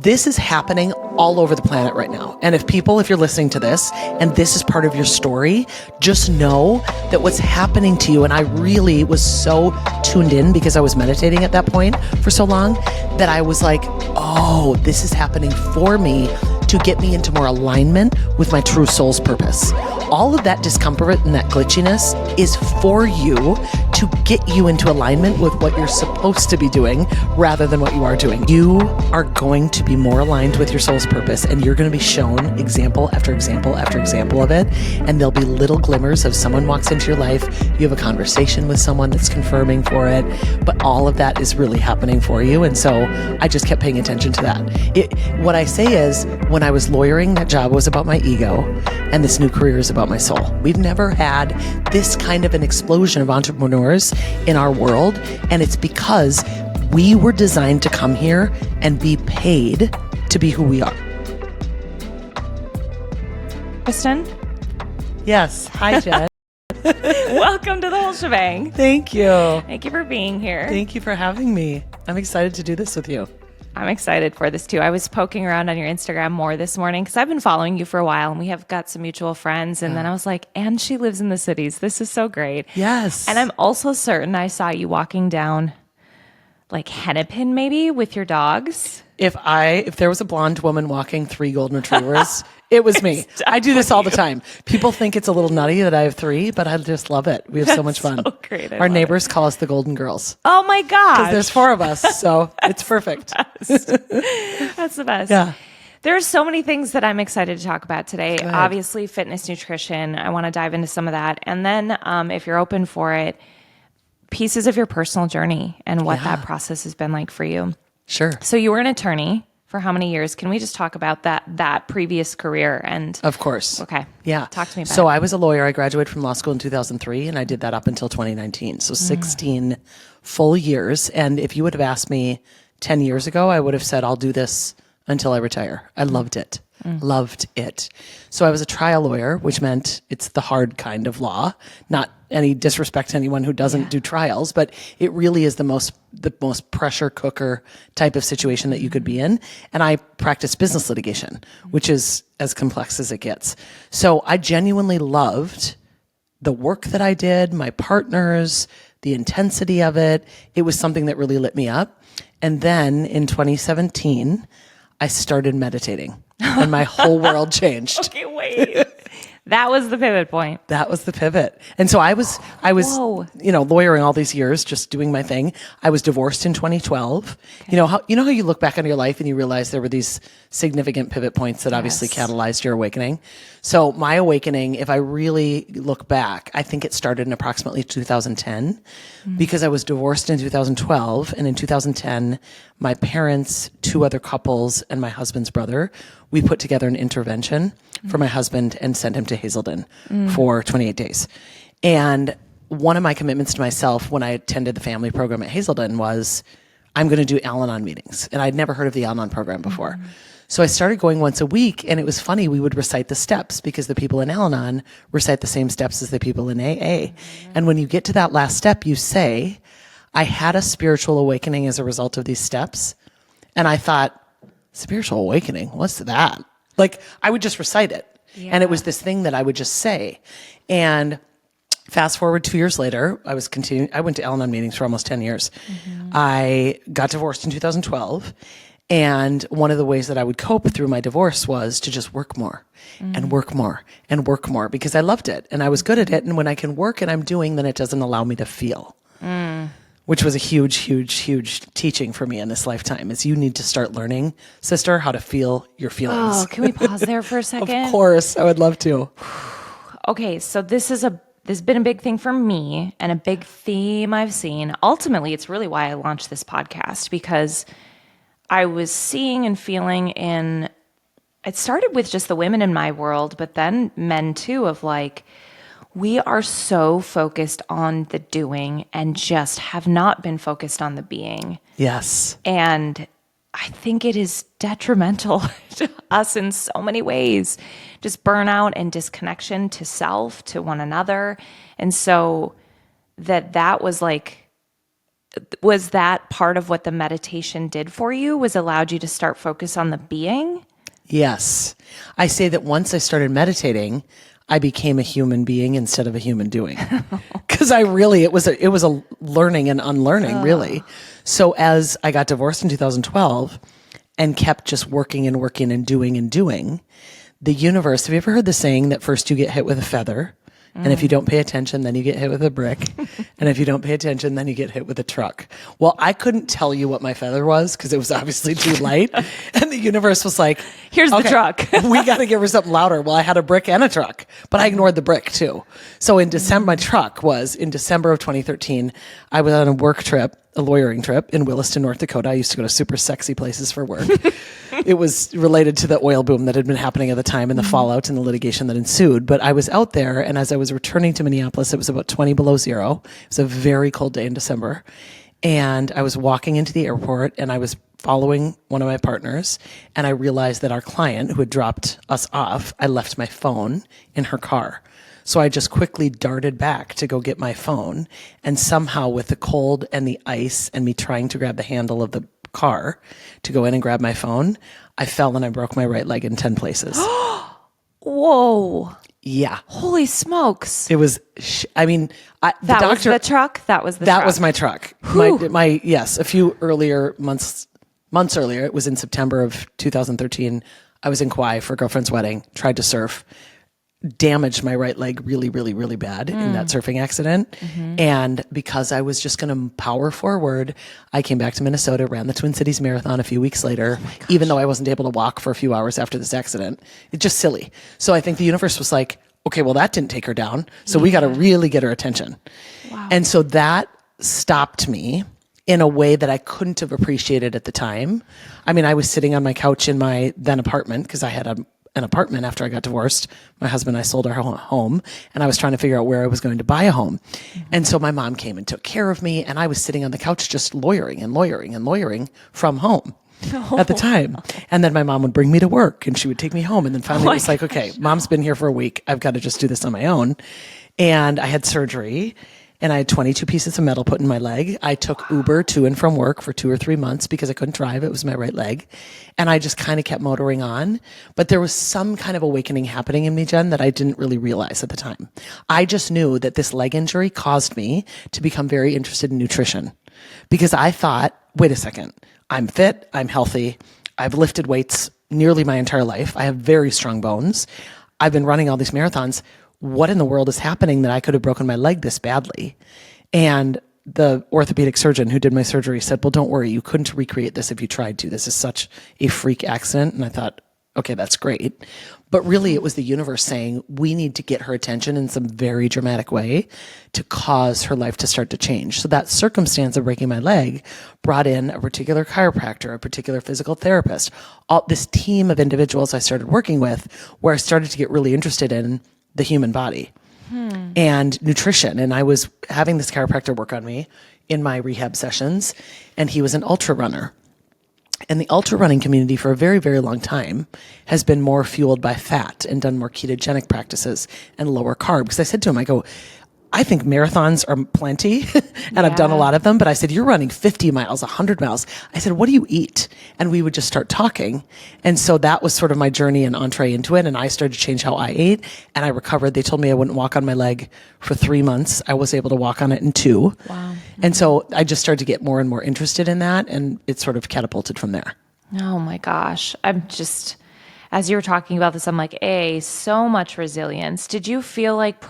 This is happening all over the planet right now. And if you're listening to this and this is part of your story, just know that what's happening to you, and I really was so tuned in because I was meditating at that point for so long that I was like, oh, this is happening for me to get me into more alignment with my true soul's purpose. All of that discomfort and that glitchiness is for you to get you into alignment with what you're supposed to be doing rather than what you are doing. You are going to be more aligned with your soul's purpose, and you're going to be shown example after example after example of it. And there'll be little glimmers of someone walks into your life, you have a conversation with someone that's confirming for it, but all of that is really happening for you. And so I just kept paying attention to that. What I say is, when I was lawyering, that job was about my ego, and this new career is about my soul. We've never had this kind of an explosion of entrepreneurs in our world, and it's because we were designed to come here and be paid to be who we are. Kristen? Yes. Hi, Jen. Welcome to the whole shebang. Thank you. Thank you for being here. Thank you for having me. I'm excited to do this with you. I'm excited for this too. I was poking around on your Instagram more this morning because I've been following you for a while and we have got some mutual friends. And then I was like, and she lives in the cities. This is so great. Yes. And I'm also certain I saw you walking down like Hennepin maybe with your dogs. If there was a blonde woman walking 3 golden retrievers, it was me. I do this all the time. People think it's a little nutty that I have 3, but I just love it. We have so much fun. So great. Our neighbors call us the Golden Girls. Oh my gosh. Because there's 4 of us, so it's perfect. That's the best. Yeah. There are so many things that I'm excited to talk about today. Good. Obviously, fitness, nutrition. I want to dive into some of that. And then if you're open for it, pieces of your personal journey and what that process has been like for you. Sure. So you were an attorney for how many years? Can we just talk about that previous career? And Of course. Okay. Yeah. Talk to me about it. So I was a lawyer. I graduated from law school in 2003, and I did that up until 2019. So 16 full years. And if you would have asked me 10 years ago, I would have said, I'll do this until I retire. I loved it. Loved it. So I was a trial lawyer, which meant it's the hard kind of law. Not any disrespect to anyone who doesn't do trials, but it really is the most pressure cooker type of situation that you could be in. And I practiced business litigation, which is as complex as it gets. So I genuinely loved the work that I did, my partners, the intensity of it. It was something that really lit me up. And then in 2017, I started meditating and my whole world changed. Okay, wait. That was the pivot point. That was the pivot. And so I was, Whoa. lawyering all these years, just doing my thing. I was divorced in 2012. Okay. You know how you look back on your life and you realize there were these significant pivot points that obviously catalyzed your awakening. So my awakening, if I really look back, I think it started in approximately 2010 because I was divorced in 2012. And in 2010, my parents, 2 other couples, and my husband's brother, we put together an intervention for my husband and sent him to Hazelden for 28 days. And one of my commitments to myself when I attended the family program at Hazelden was, I'm going to do Al-Anon meetings. And I'd never heard of the Al-Anon program before. So I started going once a week, and it was funny. We would recite the steps because the people in Al-Anon recite the same steps as the people in AA. And when you get to that last step, you say, I had a spiritual awakening as a result of these steps. And I thought, spiritual awakening, what's that? Like, I would just recite it. Yeah. And it was this thing that I would just say. And fast forward 2 years later, I went to Al-Anon meetings for almost 10 years. I got divorced in 2012. And one of the ways that I would cope through my divorce was to just work more and work more and work more because I loved it and I was good at it. And when I can work and I'm doing, then it doesn't allow me to feel, which was a huge, huge, huge teaching for me in this lifetime is you need to start learning, sister, how to feel your feelings. Oh, can we pause there for a second? Of course. I would love to. Okay. So this has been a big thing for me and a big theme I've seen. Ultimately, it's really why I launched this podcast because I was seeing and feeling it started with just the women in my world, but then men too, of like, we are so focused on the doing and just have not been focused on the being. Yes. And I think it is detrimental to us in so many ways, just burnout and disconnection to self, to one another. And so that was like was that part of what the meditation did for you, was allowed you to start focus on the being? Yes. I say that once I started meditating, I became a human being instead of a human doing. Because it was a learning and unlearning, really. So as I got divorced in 2012 and kept just working and working and doing, the universe, have you ever heard the saying that first you get hit with a feather? And if you don't pay attention, then you get hit with a brick. And if you don't pay attention, then you get hit with a truck. Well, I couldn't tell you what my feather was because it was obviously too light. And the universe was like, here's the truck. We got to give her something louder. Well, I had a brick and a truck, but I ignored the brick too. So in December, my truck was in December of 2013, I was on a lawyering trip in Williston, North Dakota. I used to go to super sexy places for work. It was related to the oil boom that had been happening at the time and the fallout and the litigation that ensued. But I was out there, and as I was returning to Minneapolis, it was about 20 below zero. It was a very cold day in December. And I was walking into the airport, and I was following one of my partners, and I realized that our client who had dropped us off, I left my phone in her car. So I just quickly darted back to go get my phone, and somehow with the cold and the ice and me trying to grab the handle of the car to go in and grab my phone, I fell and I broke my right leg in 10 places. Whoa. Yeah. Holy smokes. It was, that was the truck? That was the truck. That was my truck. Yes, a few months earlier, it was in September of 2013. I was in Kauai for a girlfriend's wedding, tried to surf, damaged my right leg really, really, really bad in that surfing accident. And because I was just going to power forward, I came back to Minnesota, ran the Twin Cities Marathon a few weeks later, even though I wasn't able to walk for a few hours after this accident. It's just silly. So I think the universe was like, okay, well, that didn't take her down. So we got to really get her attention. Wow. And so that stopped me in a way that I couldn't have appreciated at the time. I mean, I was sitting on my couch in my then apartment because I had an apartment after I got divorced. My husband and I sold our home, and I was trying to figure out where I was going to buy a home. And so my mom came and took care of me, and I was sitting on the couch just lawyering from home at the time. And then my mom would bring me to work, and she would take me home. And then finally it was like, okay, mom's been here for a week. I've got to just do this on my own. And I had surgery, and I had 22 pieces of metal put in my leg. I took Uber to and from work for 2 or 3 months because I couldn't drive. It was my right leg. And I just kind of kept motoring on. But there was some kind of awakening happening in me, Jen, that I didn't really realize at the time. I just knew that this leg injury caused me to become very interested in nutrition because I thought, wait a second, I'm fit, I'm healthy, I've lifted weights nearly my entire life. I have very strong bones. I've been running all these marathons. What in the world is happening that I could have broken my leg this badly? And the orthopedic surgeon who did my surgery said, well, don't worry, you couldn't recreate this if you tried to. This is such a freak accident. And I thought, okay, that's great. But really it was the universe saying, we need to get her attention in some very dramatic way to cause her life to start to change. So that circumstance of breaking my leg brought in a particular chiropractor, a particular physical therapist, all this team of individuals I started working with, where I started to get really interested in the human body and nutrition. And I was having this chiropractor work on me in my rehab sessions, and he was an ultra runner. And the ultra running community for a very, very long time has been more fueled by fat and done more ketogenic practices and lower carb. Because I said to him, I go, I think marathons are plenty and I've done a lot of them, but I said, you're running 50 miles, 100 miles. I said, what do you eat? And we would just start talking. And so that was sort of my journey and entree into it. And I started to change how I ate, and I recovered. They told me I wouldn't walk on my leg for 3 months. I was able to walk on it in 2. Wow. And so I just started to get more and more interested in that, and it sort of catapulted from there. Oh my gosh. I'm just, as you were talking about this, I'm like, so much resilience. Did you feel like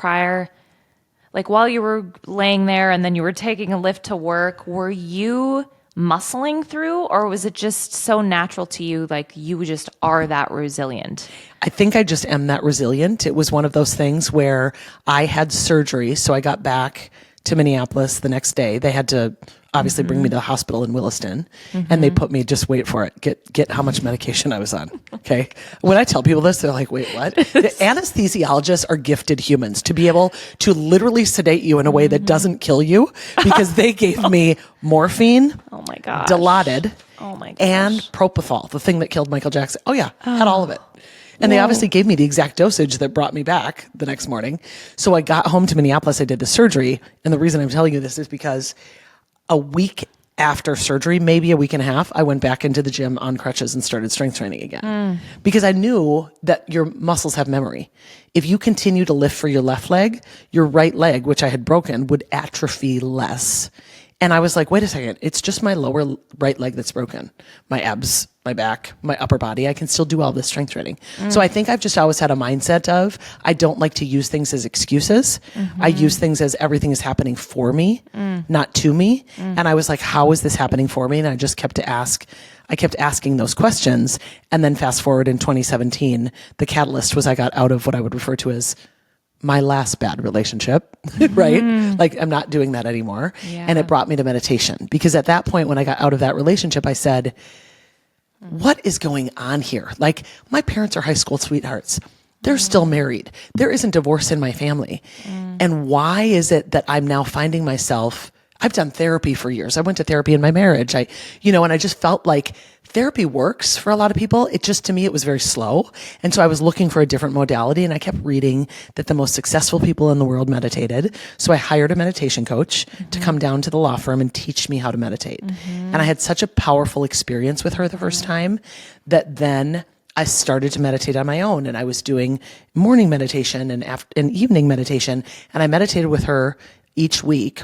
while you were laying there and then you were taking a lift to work, were you muscling through, or was it just so natural to you, like you just are that resilient? I think I just am that resilient. It was one of those things where I had surgery, so I got back to Minneapolis the next day. They had to obviously bring me to the hospital in Williston, and they put me, just wait for it, get how much medication I was on. Okay. When I tell people this, they're like, wait, what? The anesthesiologists are gifted humans to be able to literally sedate you in a way that doesn't kill you, because they gave me morphine, oh my gosh, Dilaudid, oh my gosh, and propofol, the thing that killed Michael Jackson. Oh yeah, had all of it. And they obviously gave me the exact dosage that brought me back the next morning. So I got home to Minneapolis, I did the surgery. And the reason I'm telling you this is because a week after surgery, maybe a week and a half, I went back into the gym on crutches and started strength training again because I knew that your muscles have memory. If you continue to lift for your left leg, your right leg, which I had broken, would atrophy less. And I was like, wait a second, it's just my lower right leg that's broken. My abs, my back, my upper body, I can still do all this strength training. So I think I've just always had a mindset of, I don't like to use things as excuses. I use things as everything is happening for me, not to me. And I was like, how is this happening for me? And I just kept asking those questions. And then fast forward in 2017, the catalyst was I got out of what I would refer to as my last bad relationship, right? Like I'm not doing that anymore. Yeah. And it brought me to meditation because at that point, when I got out of that relationship, I said, what is going on here? Like my parents are high school sweethearts. They're still married. There isn't divorce in my family. And why is it that I'm now finding myself, I've done therapy for years. I went to therapy in my marriage. And I just felt like therapy works for a lot of people. It just, to me, it was very slow. And so I was looking for a different modality and I kept reading that the most successful people in the world meditated. So I hired a meditation coach to come down to the law firm and teach me how to meditate. And I had such a powerful experience with her the first time that then I started to meditate on my own, and I was doing morning meditation and evening meditation. And I meditated with her each week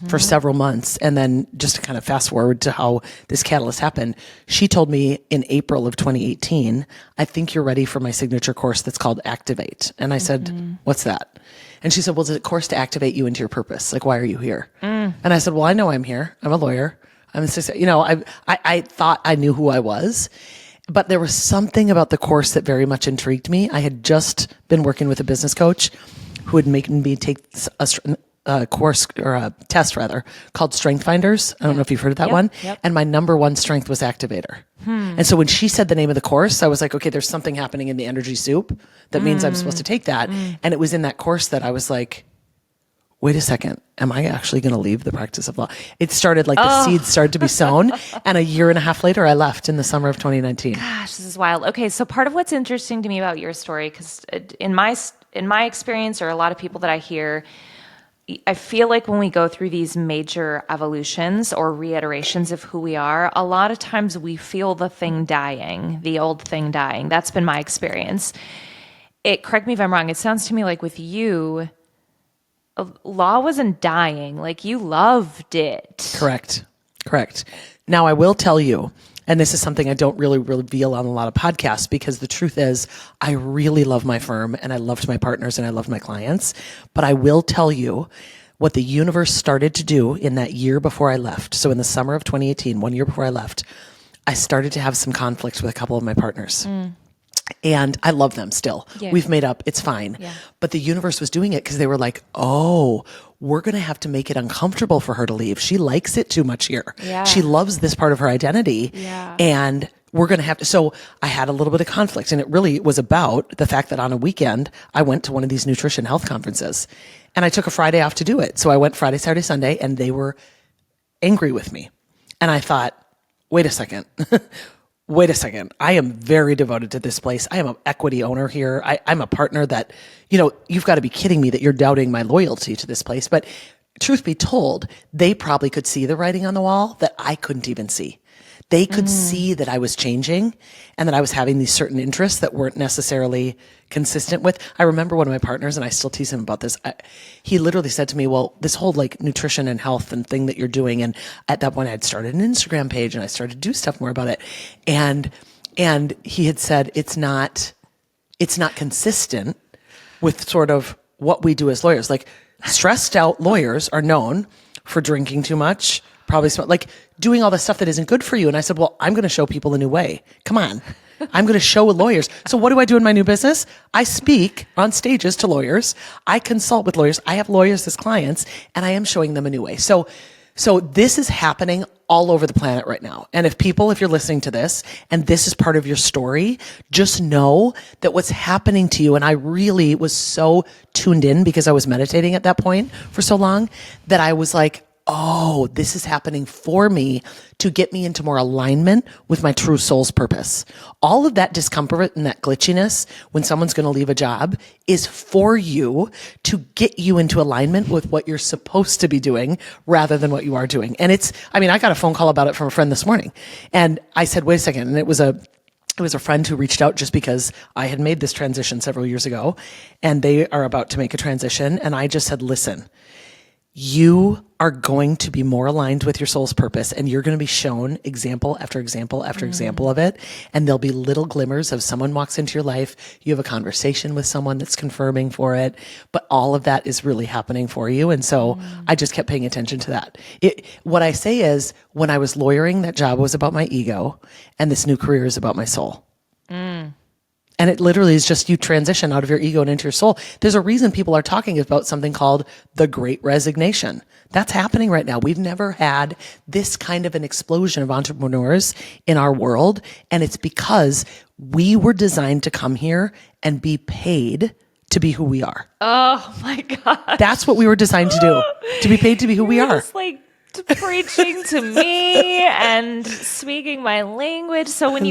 for several months. And then just to kind of fast forward to how this catalyst happened, she told me in April of 2018, I think you're ready for my signature course that's called Activate. And I said, what's that? And she said, well, it's a course to activate you into your purpose. Like, why are you here? And I said, well, I know I'm here. I'm a lawyer. I thought I knew who I was. But there was something about the course that very much intrigued me. I had just been working with a business coach who had made me take a course or a test rather called Strength Finders. I don't know if you've heard of that one. Yep. And my number one strength was activator. And so when she said the name of the course, I was like, okay, there's something happening in the energy soup that means I'm supposed to take that. And it was in that course that I was like, wait a second, am I actually going to leave the practice of law? It started like the seeds started to be sown. And a year and a half later, I left in the summer of 2019. Gosh, this is wild. Okay, so part of what's interesting to me about your story, because in my experience, or a lot of people that I hear, I feel like when we go through these major evolutions or reiterations of who we are, a lot of times we feel the thing dying, the old thing dying. That's been my experience. Correct me if I'm wrong, it sounds to me like with you, law wasn't dying. Like you loved it. Correct. Now, I will tell you, and this is something I don't really reveal on a lot of podcasts, because the truth is I really love my firm and I loved my partners and I loved my clients. But I will tell you what the universe started to do in that year before I left. So in the summer of 2018, 1 year before I left, I started to have some conflicts with a couple of my partners. And I love them still. Yeah. We've made up. It's fine. Yeah. But the universe was doing it because they were like, oh, we're going to have to make it uncomfortable for her to leave. She likes it too much here. Yeah. She loves this part of her identity. Yeah. And we're going to have to. So I had a little bit of conflict, and it really was about the fact that on a weekend, I went to one of these nutrition health conferences and I took a Friday off to do it. So I went Friday, Saturday, Sunday, and they were angry with me. And I thought, wait a second. Wait a second. I am very devoted to this place. I am an equity owner here. I'm a partner that, you've got to be kidding me that you're doubting my loyalty to this place. But truth be told, they probably could see the writing on the wall that I couldn't even see. They could see that I was changing and that I was having these certain interests that weren't necessarily consistent with. I remember one of my partners, and I still tease him about this. He literally said to me, well, this whole like nutrition and health and thing that you're doing. And at that point I had started an Instagram page and I started to do stuff more about it. And he had said, it's not consistent with sort of what we do as lawyers. Like stressed out lawyers are known for drinking too much, probably like doing all the stuff that isn't good for you. And I said, well, I'm going to show people a new way. Come on. I'm going to show lawyers. So what do I do in my new business? I speak on stages to lawyers. I consult with lawyers. I have lawyers as clients, and I am showing them a new way. So this is happening all over the planet right now. And if you're listening to this and this is part of your story, just know that what's happening to you, and I really was so tuned in because I was meditating at that point for so long that I was like, oh, this is happening for me to get me into more alignment with my true soul's purpose. All of that discomfort and that glitchiness when someone's going to leave a job is for you to get you into alignment with what you're supposed to be doing rather than what you are doing. And I got a phone call about it from a friend this morning, and I said, wait a second. And it was a friend who reached out just because I had made this transition several years ago, and they are about to make a transition. And I just said, listen, you are going to be more aligned with your soul's purpose, and you're going to be shown example after example after example of it. And there'll be little glimmers of someone walks into your life. You have a conversation with someone that's confirming for it, but all of that is really happening for you. And so I just kept paying attention to that. What I say is, when I was lawyering, that job was about my ego, and this new career is about my soul. And it literally is just you transition out of your ego and into your soul. There's a reason people are talking about something called the Great Resignation. That's happening right now. We've never had this kind of an explosion of entrepreneurs in our world. And it's because we were designed to come here and be paid to be who we are. Oh my God. That's what we were designed to do, to be paid to be who we are. Just like preaching to me and speaking my language. So when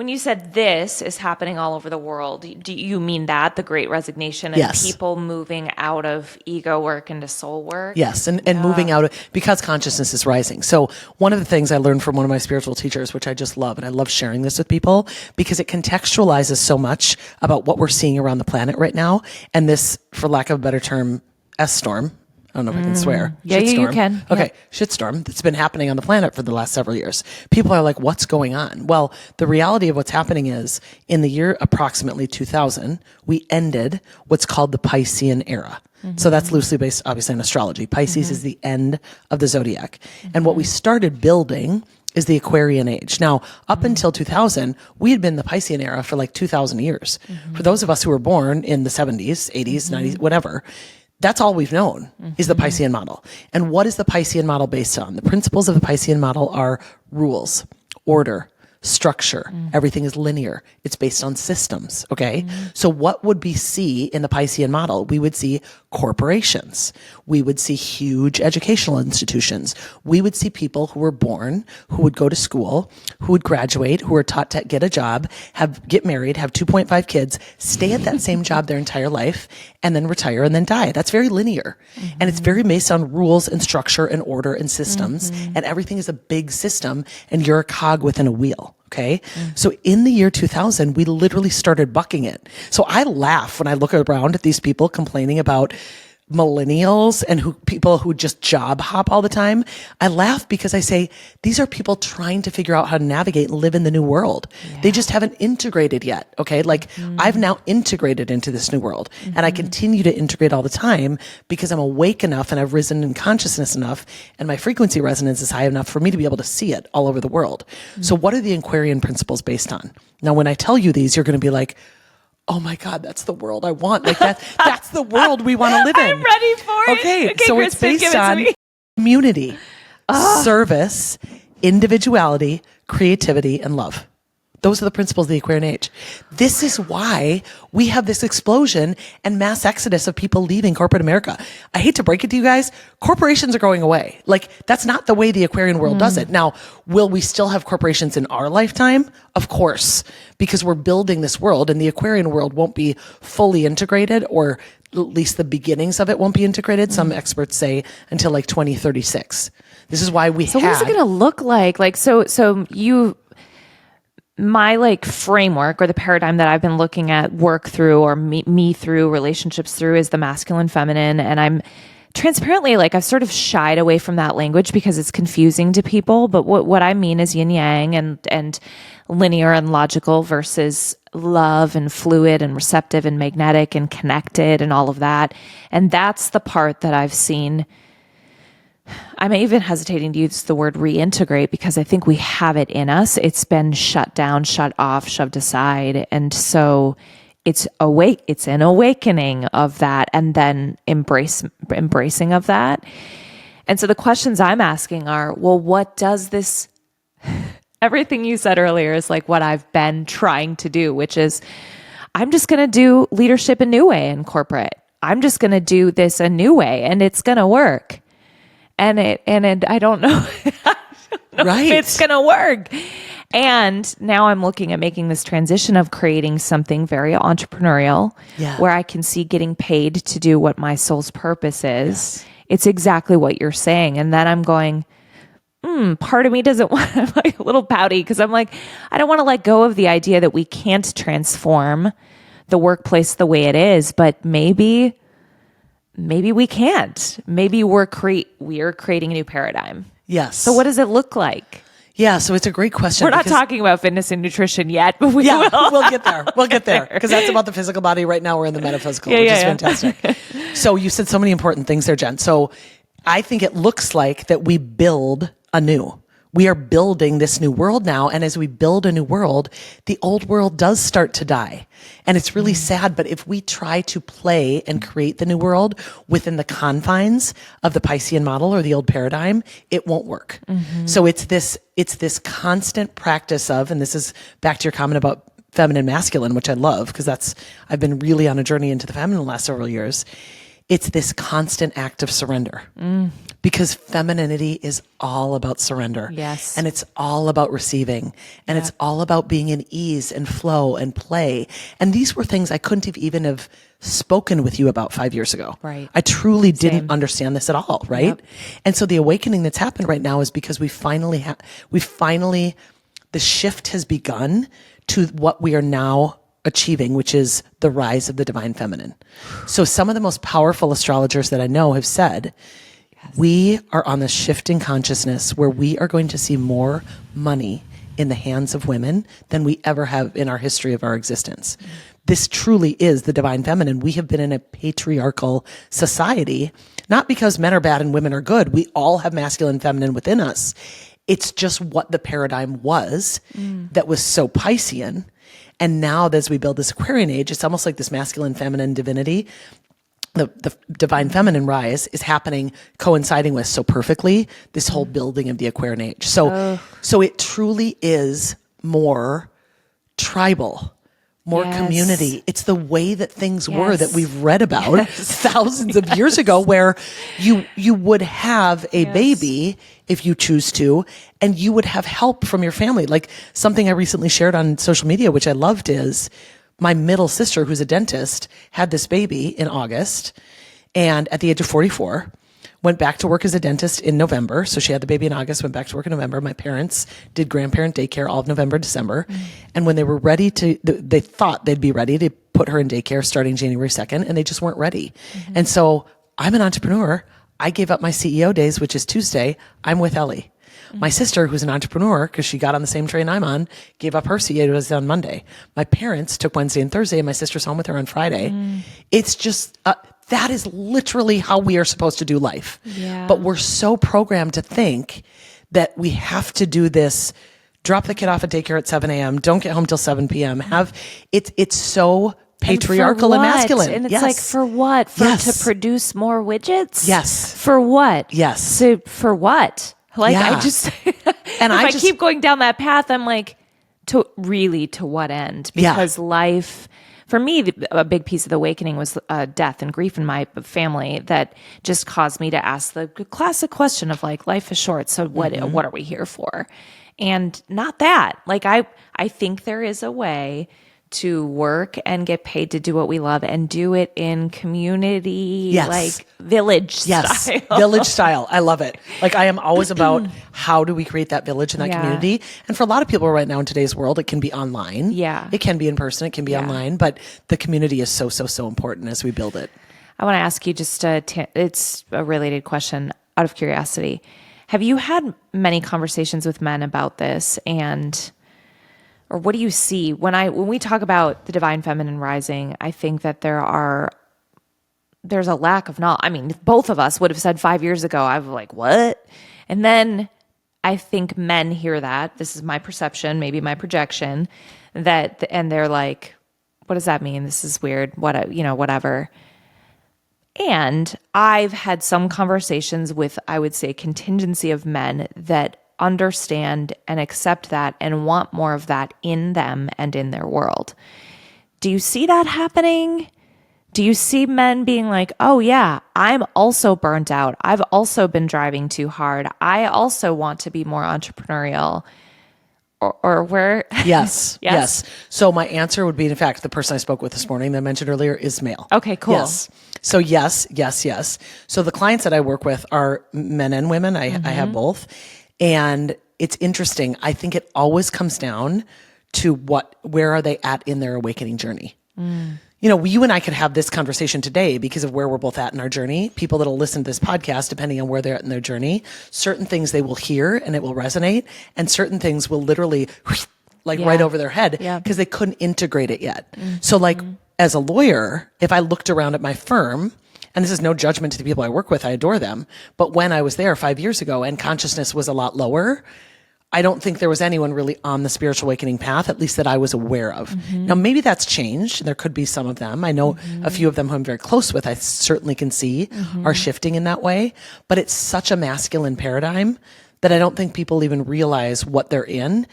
you said this is happening all over the world, do you mean that, the Great Resignation, and Yes. people moving out of ego work into soul work? Yes, and moving out because consciousness is rising. So one of the things I learned from one of my spiritual teachers, which I just love, and I love sharing this with people because it contextualizes so much about what we're seeing around the planet right now. And this, for lack of a better term, S-storm. I don't know if I can swear. Yeah, you can. Okay, shitstorm that's been happening on the planet for the last several years. People are like, what's going on? Well, the reality of what's happening is, in the year approximately 2000, we ended what's called the Piscean era. So that's loosely based, obviously, on astrology. Pisces is the end of the zodiac. And what we started building is the Aquarian age. Now, up until 2000, we had been in the Piscean era for like 2,000 years. For those of us who were born in the 70s, 80s, 90s, whatever, that's all we've known is the Piscean model. And what is the Piscean model based on? The principles of the Piscean model are rules, order, structure. Everything is linear. It's based on systems. Okay. So what would we see in the Piscean model? We would see corporations. We would see huge educational institutions. We would see people who were born, who would go to school, who would graduate, who were taught to get a job, get married, have 2.5 kids, stay at that same job their entire life, and then retire and then die. That's very linear. And it's very based on rules and structure and order and systems. And everything is a big system, and you're a cog within a wheel. Okay. So in the year 2000, we literally started bucking it. So I laugh when I look around at these people complaining about millennials and people who just job hop all the time. I laugh because I say, these are people trying to figure out how to navigate and live in the new world. Yeah. They just haven't integrated yet. Okay. Like I've now integrated into this new world, and I continue to integrate all the time because I'm awake enough and I've risen in consciousness enough, and my frequency resonance is high enough for me to be able to see it all over the world. So what are the Aquarian principles based on? Now, when I tell you these, you're going to be like, oh my God, that's the world I want. Like that's the world we want to live in. I'm ready for it. Okay, so Kristen, it's based on community, service, individuality, creativity, and love. Those are the principles of the Aquarian age. This is why we have this explosion and mass exodus of people leaving corporate America. I hate to break it to you guys. Corporations are going away. Like, that's not the way the Aquarian world does it. Now, will we still have corporations in our lifetime? Of course, because we're building this world, and the Aquarian world won't be fully integrated, or at least the beginnings of it won't be integrated. Some experts say until like 2036. This is why So what is it going to look like? Like, my like framework, or the paradigm that I've been looking at work through, or me through, relationships through, is the masculine feminine. And I'm transparently, like, I've sort of shied away from that language because it's confusing to people. But what I mean is yin yang and linear and logical versus love and fluid and receptive and magnetic and connected and all of that. And that's the part that I've seen. I'm even hesitating to use the word reintegrate because I think we have it in us. It's been shut down, shut off, shoved aside. And so it's an awakening of that, and then embracing of that. And so the questions I'm asking are, well, what does this, everything you said earlier is like what I've been trying to do, which is I'm just going to do leadership a new way in corporate. I'm just going to do this a new way, and it's going to work. I don't know, Right. if it's going to work. And now I'm looking at making this transition of creating something very entrepreneurial Yeah. where I can see getting paid to do what my soul's purpose is. Yes. It's exactly what you're saying. And then I'm going, part of me doesn't want to, I'm like a little pouty because I'm like, I don't want to let go of the idea that we can't transform the workplace the way it is, but maybe we can't. Maybe we're creating a new paradigm. Yes. So what does it look like? Yeah. So it's a great question. We're not talking about fitness and nutrition yet, but we Yeah, will. we'll get there. We'll get there because that's about the physical body. Right now, we're in the metaphysical, which is fantastic. So you said so many important things there, Jen. So I think it looks like that we build anew. We are building this new world now. And as we build a new world, the old world does start to die. And it's really sad. But if we try to play and create the new world within the confines of the Piscean model or the old paradigm, it won't work. So it's this constant practice of, and this is back to your comment about feminine, masculine, which I love because I've been really on a journey into the feminine the last several years. It's this constant act of surrender because femininity is all about surrender. Yes. And it's all about receiving and it's all about being in ease and flow and play. And these were things I couldn't have spoken with you about 5 years ago. Right. I truly didn't understand this at all. Right. Yep. And so the awakening that's happened right now is because we finally, the shift has begun to what we are now achieving, which is the rise of the divine feminine. So some of the most powerful astrologers that I know have said, we are on this shift in consciousness where we are going to see more money in the hands of women than we ever have in our history of our existence. This truly is the divine feminine. We have been in a patriarchal society, not because men are bad and women are good. We all have masculine and feminine within us. It's just what the paradigm was that was so Piscean. And now as we build this Aquarian age, it's almost like this masculine, feminine divinity, the divine feminine rise is happening, coinciding with so perfectly this whole building of the Aquarian age. So it truly is more tribal, more community. It's the way that things were that we've read about thousands of years ago, where you would have a baby if you choose to, and you would have help from your family. Like something I recently shared on social media, which I loved, is my middle sister, who's a dentist, had this baby in August, and at the age of 44, went back to work as a dentist in November. So she had the baby in August, went back to work in November. My parents did grandparent daycare all of November, December. And when they were ready they thought they'd be ready to put her in daycare starting January 2nd, and they just weren't ready. And so I'm an entrepreneur. I gave up my CEO days, which is Tuesday. I'm with Ellie. My sister, who's an entrepreneur, because she got on the same train I'm on, gave up her CEO days on Monday. My parents took Wednesday and Thursday, and my sister's home with her on Friday. It's just, that is literally how we are supposed to do life. Yeah. But we're so programmed to think that we have to do this, drop the kid off at daycare at 7 a.m., don't get home till 7 p.m. It's so patriarchal and masculine. And it's like, for what? To produce more widgets? Yes. For what? Yes. So for what? Like, Yeah. I just, And if I keep going down that path, I'm like, to what end? Because life, for me, a big piece of the awakening was death and grief in my family that just caused me to ask the classic question of like, life is short, so what are we here for? And not that. Like, I think there is a way to work and get paid to do what we love and do it in community, like village style. Village style. I love it. Like, I am always about how do we create that village and that community. And for a lot of people right now in today's world, it can be online. Yeah. It can be in person. It can be online. But the community is so, so, so important as we build it. I want to ask you just it's a related question out of curiosity. Have you had many conversations with men about this, or what do you see when we talk about the divine feminine rising? I think that there's a lack of knowledge. I mean, if both of us would have said 5 years ago, I was like, what? And then I think men hear that. This is my perception, maybe my projection, and they're like, what does that mean? This is weird. Whatever. And I've had some conversations with, I would say, contingency of men that understand and accept that and want more of that in them and in their world. Do you see that happening? do you see men being like, oh yeah, I'm also burnt out. I've also been driving too hard. I also want to be more entrepreneurial. Or where? Yes, yes. So my answer would be, in fact, the person I spoke with this morning that I mentioned earlier is male. Okay, cool. Yes. So yes. So the clients that I work with are men and women. I have both. And it's interesting. I think it always comes down to where are they at in their awakening journey? You know, you and I could have this conversation today because of where we're both at in our journey. People that'll listen to this podcast, depending on where they're at in their journey, certain things they will hear and it will resonate, and certain things will literally right over their head because they couldn't integrate it yet. So like as a lawyer, if I looked around at my firm, and this is no judgment to the people I work with, I adore them, but when I was there 5 years ago and consciousness was a lot lower, I don't think there was anyone really on the spiritual awakening path, at least that I was aware of. Now, maybe that's changed. There could be some of them. I know a few of them who I'm very close with, I certainly can see are shifting in that way. But it's such a masculine paradigm that I don't think people even realize what they're in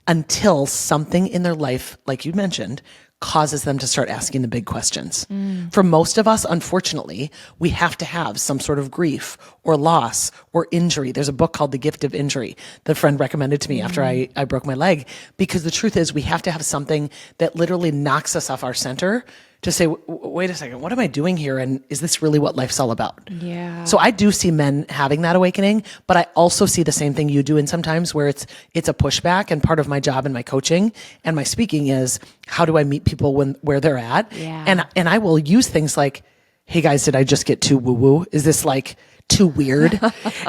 until something in their life, like you mentioned, causes them to start asking the big questions. For most of us, unfortunately, we have to have some sort of grief or loss or injury. There's a book called The Gift of Injury that a friend recommended to me after I broke my leg, because the truth is we have to have something that literally knocks us off our center to say, wait a second, what am I doing here? And is this really what life's all about? Yeah. So I do see men having that awakening, but I also see the same thing you do. And sometimes where it's a pushback, and part of my job and my coaching and my speaking is how do I meet people where they're at? Yeah. And I will use things like, hey guys, did I just get too woo woo? Is this like too weird?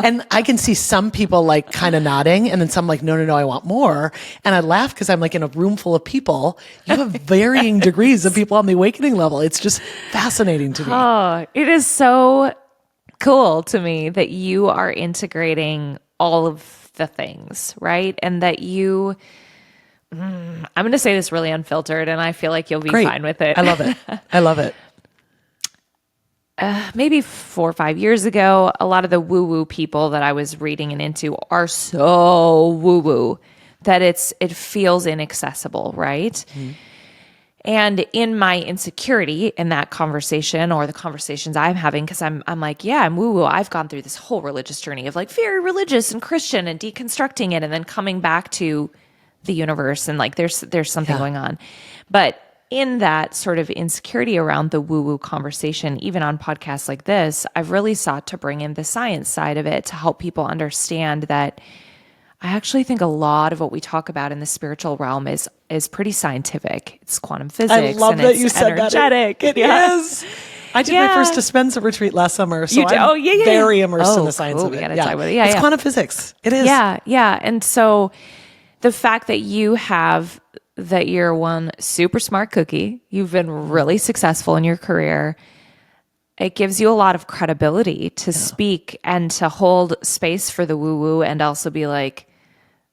And I can see some people like kind of nodding, and then some like, no, I want more. And I laugh because I'm like in a room full of people. You have varying degrees of people on the awakening level. It's just fascinating to me. Oh, it is so cool to me that you are integrating all of the things, right? And that you, I'm going to say this really unfiltered, and I feel like you'll be fine with it. I love it. I love it. Maybe 4 or 5 years ago, a lot of the woo-woo people that I was reading and into are so woo-woo that it feels inaccessible, right? And in my insecurity in that conversation, or the conversations I'm having, because I'm like, yeah, I'm woo-woo. I've gone through this whole religious journey of like very religious and Christian and deconstructing it and then coming back to the universe, and like there's something going on. But in that sort of insecurity around the woo-woo conversation, even on podcasts like this, I've really sought to bring in the science side of it to help people understand that I actually think a lot of what we talk about in the spiritual realm is pretty scientific. It's quantum physics. I love and that it's you said energetic. that. It is. I did my first Dispensa retreat last summer, so I'm very immersed in the science of it. We gotta talk about it. It's quantum physics. It is. Yeah. And so the fact that you're one super smart cookie, you've been really successful in your career, it gives you a lot of credibility to speak and to hold space for the woo-woo, and also be like,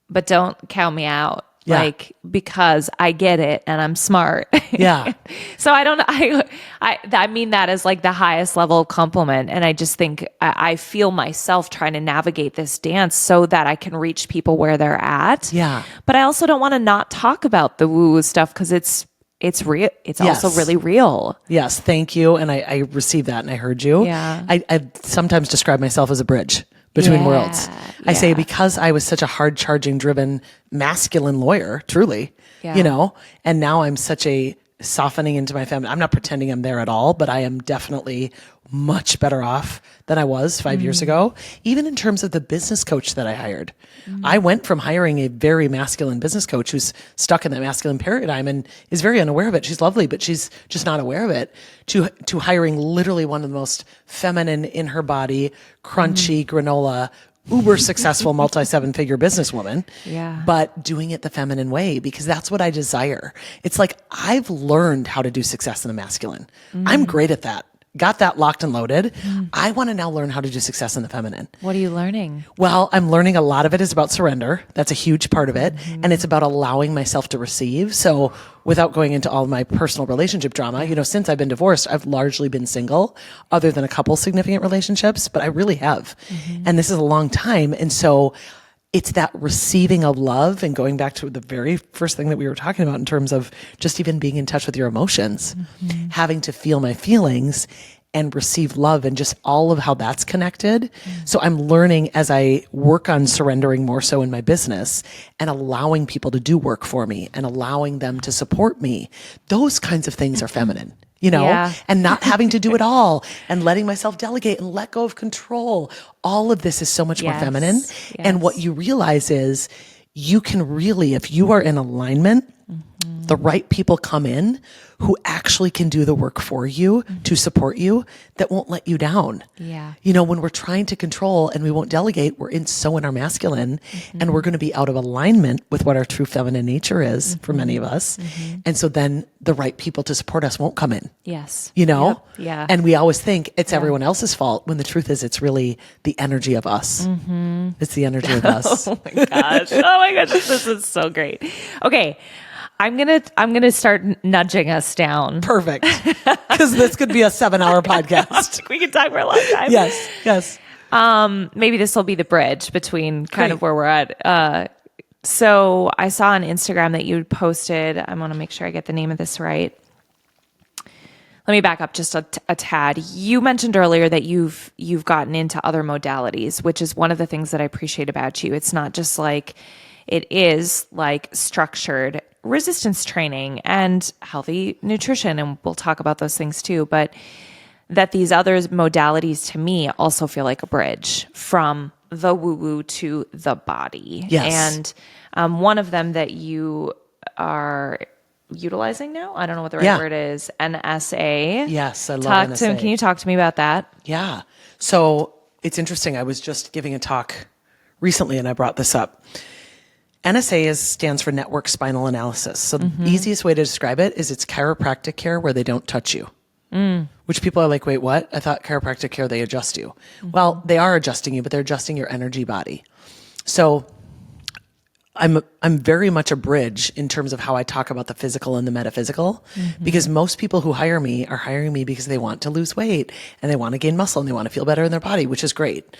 but don't count me out. Like, because I get it and I'm smart. Yeah. So I mean that as like the highest level of compliment. And I just think I feel myself trying to navigate this dance so that I can reach people where they're at. Yeah. But I also don't want to not talk about the woo-woo stuff, because it's real. It's also really real. Yes. Thank you. And I received that, and I heard you. Yeah. I sometimes describe myself as a bridge between worlds. I say, because I was such a hard charging, driven, masculine lawyer, truly, you know, and now I'm such a softening into my family. I'm not pretending I'm there at all, but I am definitely much better off than I was 5 years ago. Even in terms of the business coach that I hired, I went from hiring a very masculine business coach who's stuck in that masculine paradigm and is very unaware of it. She's lovely, but she's just not aware of it, to hiring literally one of the most feminine, in her body, crunchy granola, uber successful multi-7-figure businesswoman, but doing it the feminine way, because that's what I desire. It's like, I've learned how to do success in the masculine. I'm great at that. Got that locked and loaded. I want to now learn how to do success in the feminine. What are you learning? Well, I'm learning a lot of it is about surrender. That's a huge part of it. And it's about allowing myself to receive. So without going into all my personal relationship drama, you know, since I've been divorced, I've largely been single, other than a couple significant relationships, but I really have. And this is a long time. And so it's that receiving of love, and going back to the very first thing that we were talking about in terms of just even being in touch with your emotions, having to feel my feelings and receive love, and just all of how that's connected. So I'm learning as I work on surrendering more so in my business and allowing people to do work for me and allowing them to support me. Those kinds of things are feminine, and not having to do it all and letting myself delegate and let go of control. All of this is so much more feminine. And what you realize is you can really, if you are in alignment, the right people come in who actually can do the work for you to support you, that won't let you down. Yeah. When we're trying to control and we won't delegate, we're so in our masculine, and we're going to be out of alignment with what our true feminine nature is for many of us. And so then the right people to support us won't come in. Yes. Yep. Yeah. And we always think it's everyone else's fault, when the truth is it's really the energy of us. It's the energy of us. Oh my gosh. Oh my gosh. This is so great. Okay. I'm gonna start nudging us down. Perfect. Because this could be a 7-hour podcast. We could talk for a long time. Yes. Maybe this will be the bridge between kind of where we're at. So I saw on Instagram that you posted, I want to make sure I get the name of this right. Let me back up just a tad. You mentioned earlier that you've gotten into other modalities, which is one of the things that I appreciate about you. It's not just like, it is like structured resistance training and healthy nutrition, and we'll talk about those things too, but that these other modalities to me also feel like a bridge from the woo-woo to the body. Yes. And one of them that you are utilizing now, I don't know what the right word is, NSA. Yes, I love NSA. Can you talk to me about that? Yeah. So it's interesting. I was just giving a talk recently and I brought this up. NSA stands for Network Spinal Analysis. So the easiest way to describe it is it's chiropractic care where they don't touch you. Which people are like, wait, what? I thought chiropractic care, they adjust you. Well, they are adjusting you, but they're adjusting your energy body. So I'm very much a bridge in terms of how I talk about the physical and the metaphysical, because most people who hire me are hiring me because they want to lose weight and they want to gain muscle and they want to feel better in their body, which is great.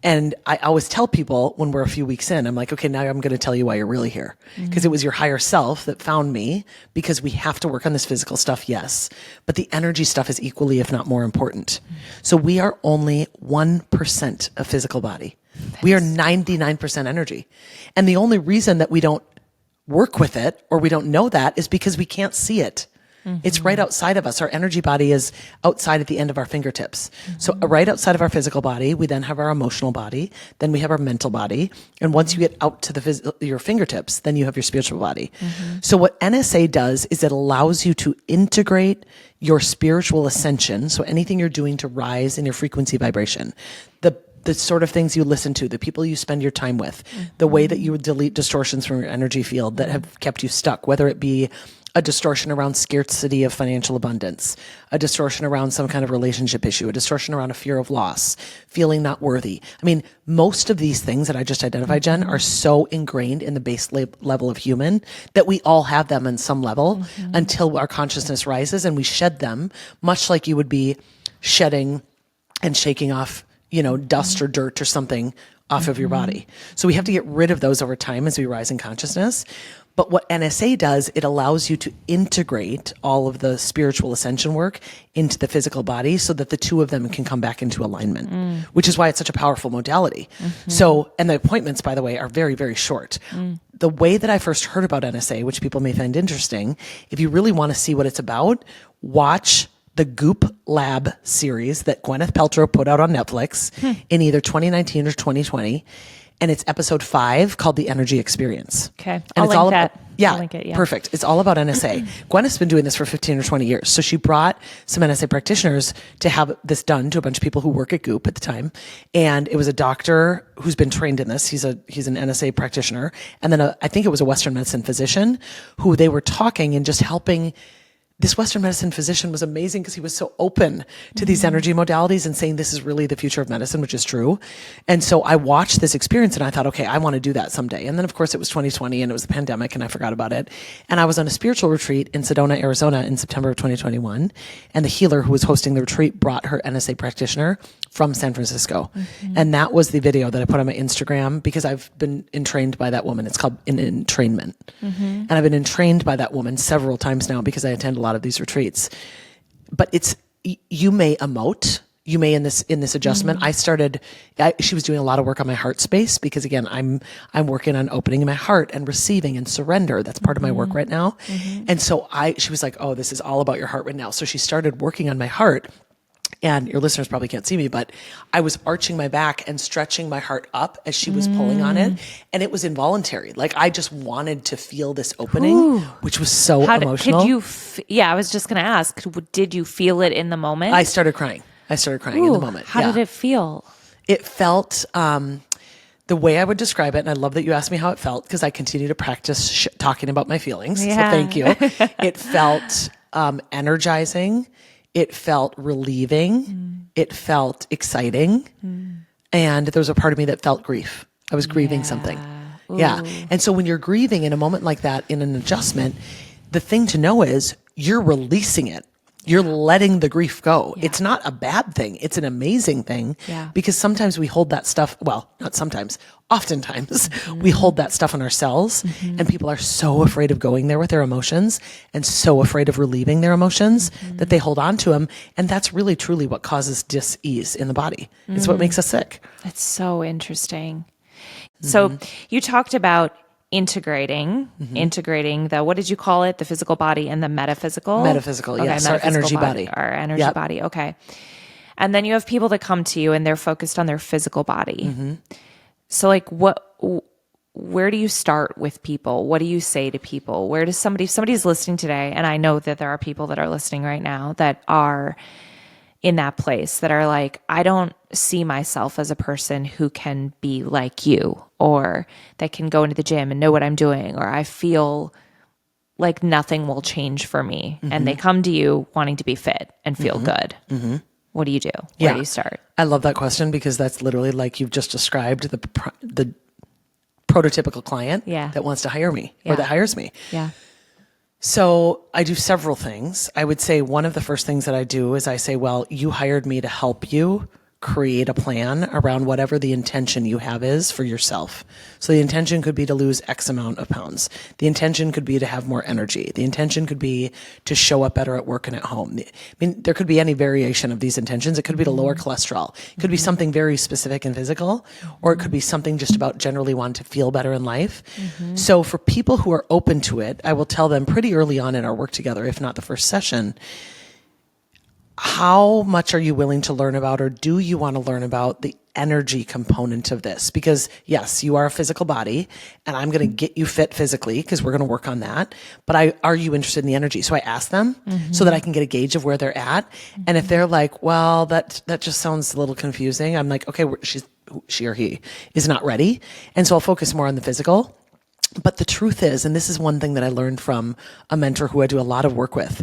And I always tell people when we're a few weeks in, I'm like, okay, now I'm going to tell you why you're really here. Because it was your higher self that found me, because we have to work on this physical stuff, yes. But the energy stuff is equally, if not more important. So we are only 1% a physical body. We are 99% energy. And the only reason that we don't work with it, or we don't know that, is because we can't see it. It's right outside of us. Our energy body is outside at the end of our fingertips. So right outside of our physical body, we then have our emotional body, then we have our mental body. And once you get out to your fingertips, then you have your spiritual body. So what NSA does is it allows you to integrate your spiritual ascension. So anything you're doing to rise in your frequency vibration, the sort of things you listen to, the people you spend your time with, the way that you would delete distortions from your energy field that have kept you stuck, whether it be a distortion around scarcity of financial abundance, a distortion around some kind of relationship issue, a distortion around a fear of loss, feeling not worthy. I mean, most of these things that I just identified, Jen, are so ingrained in the base level of human that we all have them on some level until our consciousness rises and we shed them, much like you would be shedding and shaking off, dust or dirt or something off of your body. So we have to get rid of those over time as we rise in consciousness. But what NSA does, it allows you to integrate all of the spiritual ascension work into the physical body so that the two of them can come back into alignment, which is why it's such a powerful modality. So, and the appointments, by the way, are very, very short. The way that I first heard about NSA, which people may find interesting, if you really want to see what it's about, watch the Goop Lab series that Gwyneth Paltrow put out on Netflix in either 2019 or 2020. And it's episode 5 called The Energy Experience. Okay. And I'll it's link all that. about, yeah, I'll link it, yeah. Perfect. It's all about NSA. Gwyneth's been doing this for 15 or 20 years. So she brought some NSA practitioners to have this done to a bunch of people who work at Goop at the time. And it was a doctor who's been trained in this. He's an NSA practitioner. And then I think it was a Western medicine physician who they were talking and just helping. this Western medicine physician was amazing because he was so open to these energy modalities and saying this is really the future of medicine, which is true. And so I watched this experience and I thought, okay, I want to do that someday. And then of course it was 2020 and it was the pandemic and I forgot about it. And I was on a spiritual retreat in Sedona, Arizona in September of 2021. And the healer who was hosting the retreat brought her NSA practitioner from San Francisco. And that was the video that I put on my Instagram because I've been entrained by that woman. It's called an entrainment. And I've been entrained by that woman several times now because I attend a lot of these retreats. But you may emote, you may in this adjustment. She was doing a lot of work on my heart space because again, I'm working on opening my heart and receiving and surrender. That's part of my work right now. And so she was like, oh, this is all about your heart right now. So she started working on my heart. And your listeners probably can't see me, but I was arching my back and stretching my heart up as she was pulling on it. And it was involuntary. Like I just wanted to feel this opening, which was so emotional. I was just going to ask, did you feel it in the moment? I started crying in the moment. How did it feel? It felt the way I would describe it. And I love that you asked me how it felt because I continue to practice talking about my feelings. Yeah. So thank you. It felt energizing. It felt relieving. It felt exciting. And there was a part of me that felt grief. I was grieving something. Ooh. Yeah. And so when you're grieving in a moment like that, in an adjustment, the thing to know is you're releasing it. You're letting the grief go. Yeah. It's not a bad thing. It's an amazing thing because sometimes we hold that stuff. Well, not sometimes, oftentimes we hold that stuff in ourselves and people are so afraid of going there with their emotions and so afraid of relieving their emotions that they hold on to them. And that's really truly what causes dis-ease in the body. It's what makes us sick. That's so interesting. So you talked about integrating the, what did you call it? The physical body and the metaphysical? Metaphysical, yes. Our energy body. Our energy body. Okay. And then you have people that come to you and they're focused on their physical body. So like where do you start with people? What do you say to people? Where does somebody's listening today, and I know that there are people that are listening right now that are in that place that are like, I don't see myself as a person who can be like you, or that can go into the gym and know what I'm doing, or I feel like nothing will change for me. And they come to you wanting to be fit and feel good. What do you do? Where do you start? I love that question because that's literally like you've just described the prototypical client that wants to hire me or that hires me. Yeah. So I do several things. I would say one of the first things that I do is I say, well, you hired me to help you create a plan around whatever the intention you have is for yourself. So the intention could be to lose X amount of pounds. The intention could be to have more energy. The intention could be to show up better at work and at home. I mean, there could be any variation of these intentions. It could be to lower cholesterol. It could be something very specific and physical, or it could be something just about generally wanting to feel better in life. So for people who are open to it, I will tell them pretty early on in our work together, if not the first session, how much are you willing to learn about, or do you want to learn about the energy component of this? Because yes, you are a physical body and I'm going to get you fit physically because we're going to work on that. But are you interested in the energy? So I ask them so that I can get a gauge of where they're at. And if they're like, well, that just sounds a little confusing, I'm like, okay, she or he is not ready. And so I'll focus more on the physical. But the truth is, and this is one thing that I learned from a mentor who I do a lot of work with,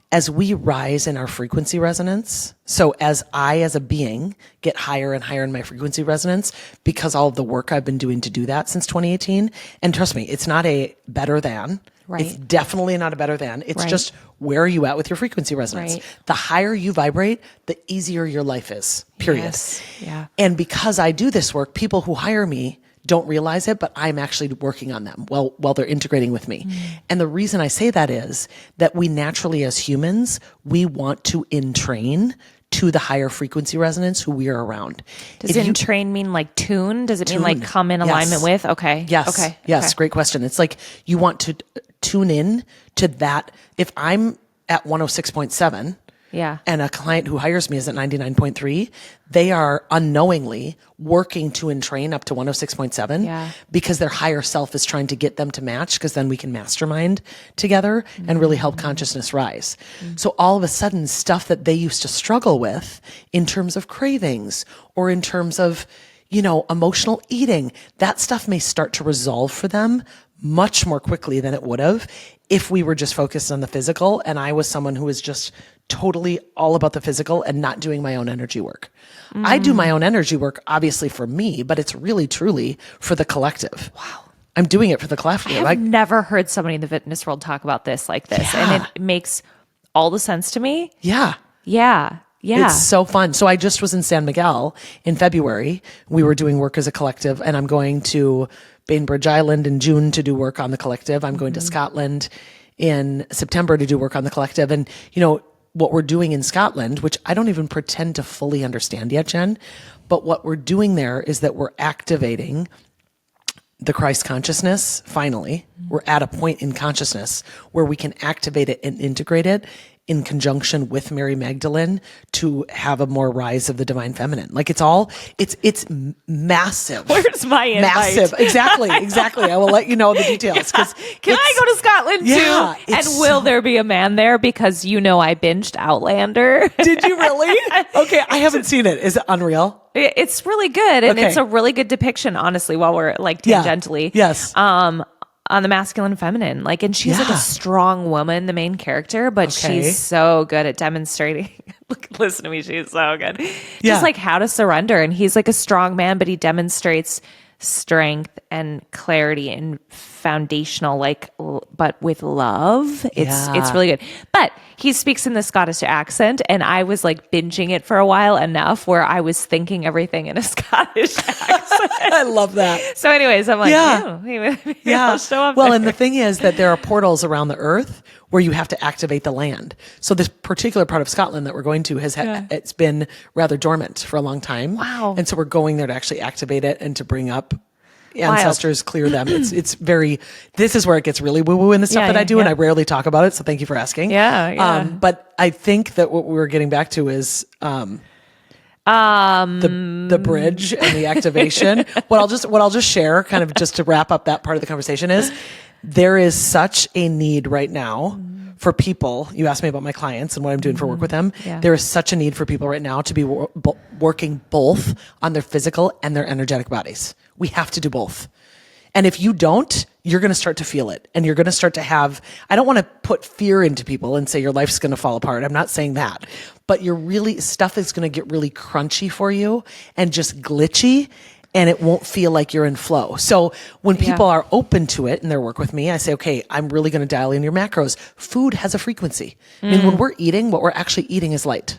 as we rise in our frequency resonance, so as I as a being get higher and higher in my frequency resonance, because all of the work I've been doing to do that since 2018, and trust me, it's not a better than, it's definitely not a better than, it's just where are you at with your frequency resonance? The higher you vibrate, the easier your life is, period. Yes. Yeah. And because I do this work, people who hire me don't realize it, but I'm actually working on them while they're integrating with me. And the reason I say that is that we naturally as humans, we want to entrain to the higher frequency resonance who we are around. Does entrain mean like tune? Does it mean like come in alignment with? Okay. Yes. Okay. Yes. Great question. It's like you want to tune in to that. If I'm at 106.7, and a client who hires me is at 99.3, they are unknowingly working to entrain up to 106.7 because their higher self is trying to get them to match, because then we can mastermind together and really help consciousness rise. So all of a sudden, stuff that they used to struggle with in terms of cravings or in terms of, emotional eating, that stuff may start to resolve for them much more quickly than it would have if we were just focused on the physical, and I was someone who was just totally all about the physical and not doing my own energy work. I do my own energy work, obviously for me, but it's really truly for the collective. Wow. I'm doing it for the collective. I've never heard somebody in the fitness world talk about this like this. Yeah. And it makes all the sense to me. Yeah. Yeah. Yeah. It's so fun. So I just was in San Miguel in February. We were doing work as a collective, and I'm going to Bainbridge Island in June to do work on the collective. I'm going to Scotland in September to do work on the collective. And, what we're doing in Scotland, which I don't even pretend to fully understand yet, Jen, but what we're doing there is that we're activating the Christ consciousness. Finally, we're at a point in consciousness where we can activate it and integrate it in conjunction with Mary Magdalene to have a more rise of the divine feminine. Like it's massive. Where's my invite? Massive. Exactly. I will let you know the details. Can I go to Scotland too? And will there be a man there? Because I binged Outlander. Did you really? Okay, I haven't seen it. Is it unreal? It's really good. And it's a really good depiction, honestly, while we're like tangentially. Yes. On the masculine and feminine. Like, and she's like a strong woman, the main character, but she's so good at demonstrating. Listen to me. She's so good. Just like how to surrender. And he's like a strong man, but he demonstrates strength and clarity and foundational, but with love. It's really good. But he speaks in the Scottish accent, and I was like binging it for a while enough where I was thinking everything in a Scottish accent. I love that. So anyways, I'm like, I'll show up Well, there. and the thing is that there are portals around the earth where you have to activate the land. So this particular part of Scotland that we're going to it's been rather dormant for a long time. Wow. And so we're going there to actually activate it and to bring up ancestors, clear them. It's very, this is where it gets really woo-woo in the stuff that I do, and I rarely talk about it, so thank you for asking. But I think that what we were getting back to is the bridge and the activation. What I'll just share, kind of just to wrap up that part of the conversation, is there is such a need right now for people. You asked me about my clients and what I'm doing for work with them. Yeah. There is such a need for people right now to be working both on their physical and their energetic bodies. We have to do both. And if you don't, you're going to start to feel it. And you're going to start to have, I don't want to put fear into people and say your life's going to fall apart. I'm not saying that. But stuff is going to get really crunchy for you and just glitchy, and it won't feel like you're in flow. So when people are open to it in their work with me, I say, okay, I'm really going to dial in your macros. Food has a frequency. I mean, when we're eating, what we're actually eating is light.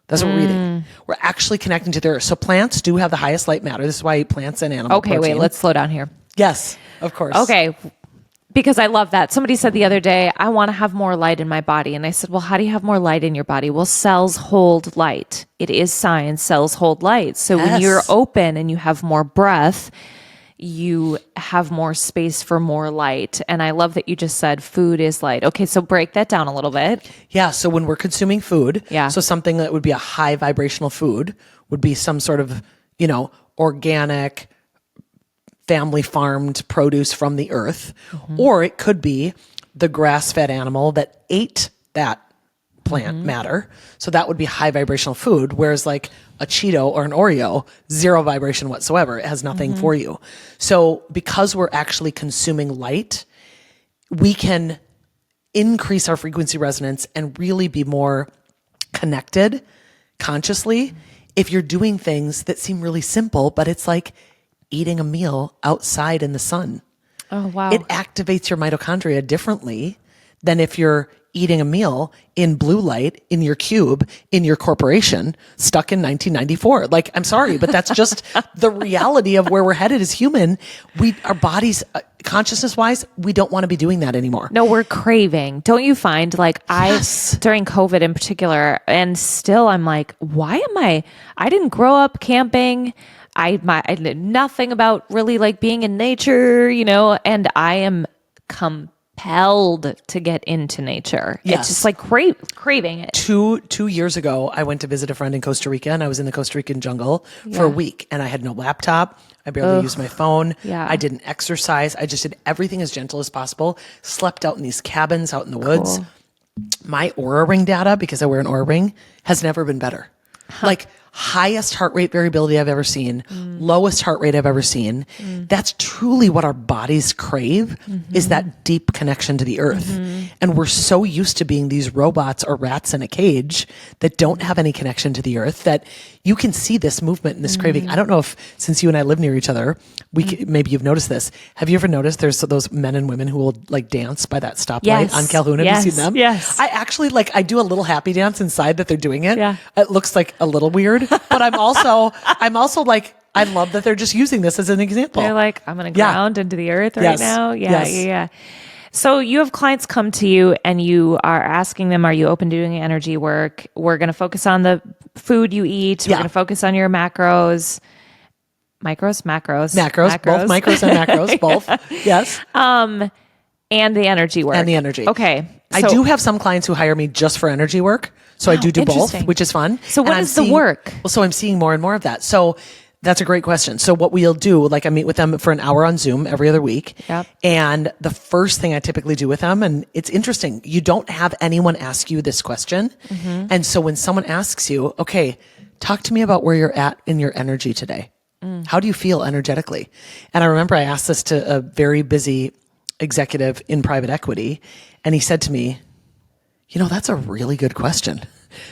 That's what we're eating. We're actually connecting to the earth. So plants do have the highest light matter. This is why I eat plants and animal protein. Okay, wait, let's slow down here. Yes, of course. Okay, because I love that. Somebody said the other day, I want to have more light in my body. And I said, well, how do you have more light in your body? Well, cells hold light. It is science. Cells hold light. So when you're open and you have more breath, you have more space for more light. And I love that you just said food is light. Okay, so break that down a little bit. Yeah, so when we're consuming food, so something that would be a high vibrational food would be some sort of, organic, family farmed produce from the earth, or it could be the grass-fed animal that ate that plant matter. So that would be high vibrational food, whereas like a Cheeto or an Oreo, zero vibration whatsoever. It has nothing for you. So because we're actually consuming light, we can increase our frequency resonance and really be more connected consciously if you're doing things that seem really simple, but it's like eating a meal outside in the sun. Oh, wow. It activates your mitochondria differently than if you're eating a meal in blue light in your cube in your corporation stuck in 1994. Like, I'm sorry, but that's just the reality of where we're headed as human. Our bodies, consciousness wise, we don't want to be doing that anymore. No, we're craving. Don't you find during COVID in particular, and still I'm like, I didn't grow up camping. I knew nothing about really like being in nature, and I am compelled to get into nature. Yes. It's just like craving it. 2 years ago, I went to visit a friend in Costa Rica, and I was in the Costa Rican jungle for a week, and I had no laptop. I barely used my phone. Yeah. I didn't exercise. I just did everything as gentle as possible. Slept out in these cabins out in the woods. My Aura Ring data, because I wear an Aura Ring, has never been better. Like highest heart rate variability I've ever seen, lowest heart rate I've ever seen. That's truly what our bodies crave, is that deep connection to the earth. And we're so used to being these robots or rats in a cage that don't have any connection to the earth, that you can see this movement and this craving. I don't know if, since you and I live near each other, maybe you've noticed this. Have you ever noticed there's those men and women who will like dance by that stoplight on Calhoun? Have you seen them? Yes. I actually I do a little happy dance inside that they're doing it. Yeah. It looks like a little weird, but I'm also like, I love that they're just using this as an example. They're like, I'm going to ground into the earth right Yes. now. Yes. Yeah. So you have clients come to you and you are asking them, are you open to doing energy work? We're going to focus on the food you eat. We're going to focus on your macros. Macros, both micros and macros, both. Yes. And the energy work. And the energy. Okay. I do have some clients who hire me just for energy work. So I do both, which is fun. So what is the work? Well, so I'm seeing more and more of that. So that's a great question. So what we'll do, I meet with them for an hour on Zoom every other week. Yep. And the first thing I typically do with them, and it's interesting, you don't have anyone ask you this question. And so when someone asks you, okay, talk to me about where you're at in your energy today. How do you feel energetically? And I remember I asked this to a very busy executive in private equity. And he said to me, that's a really good question,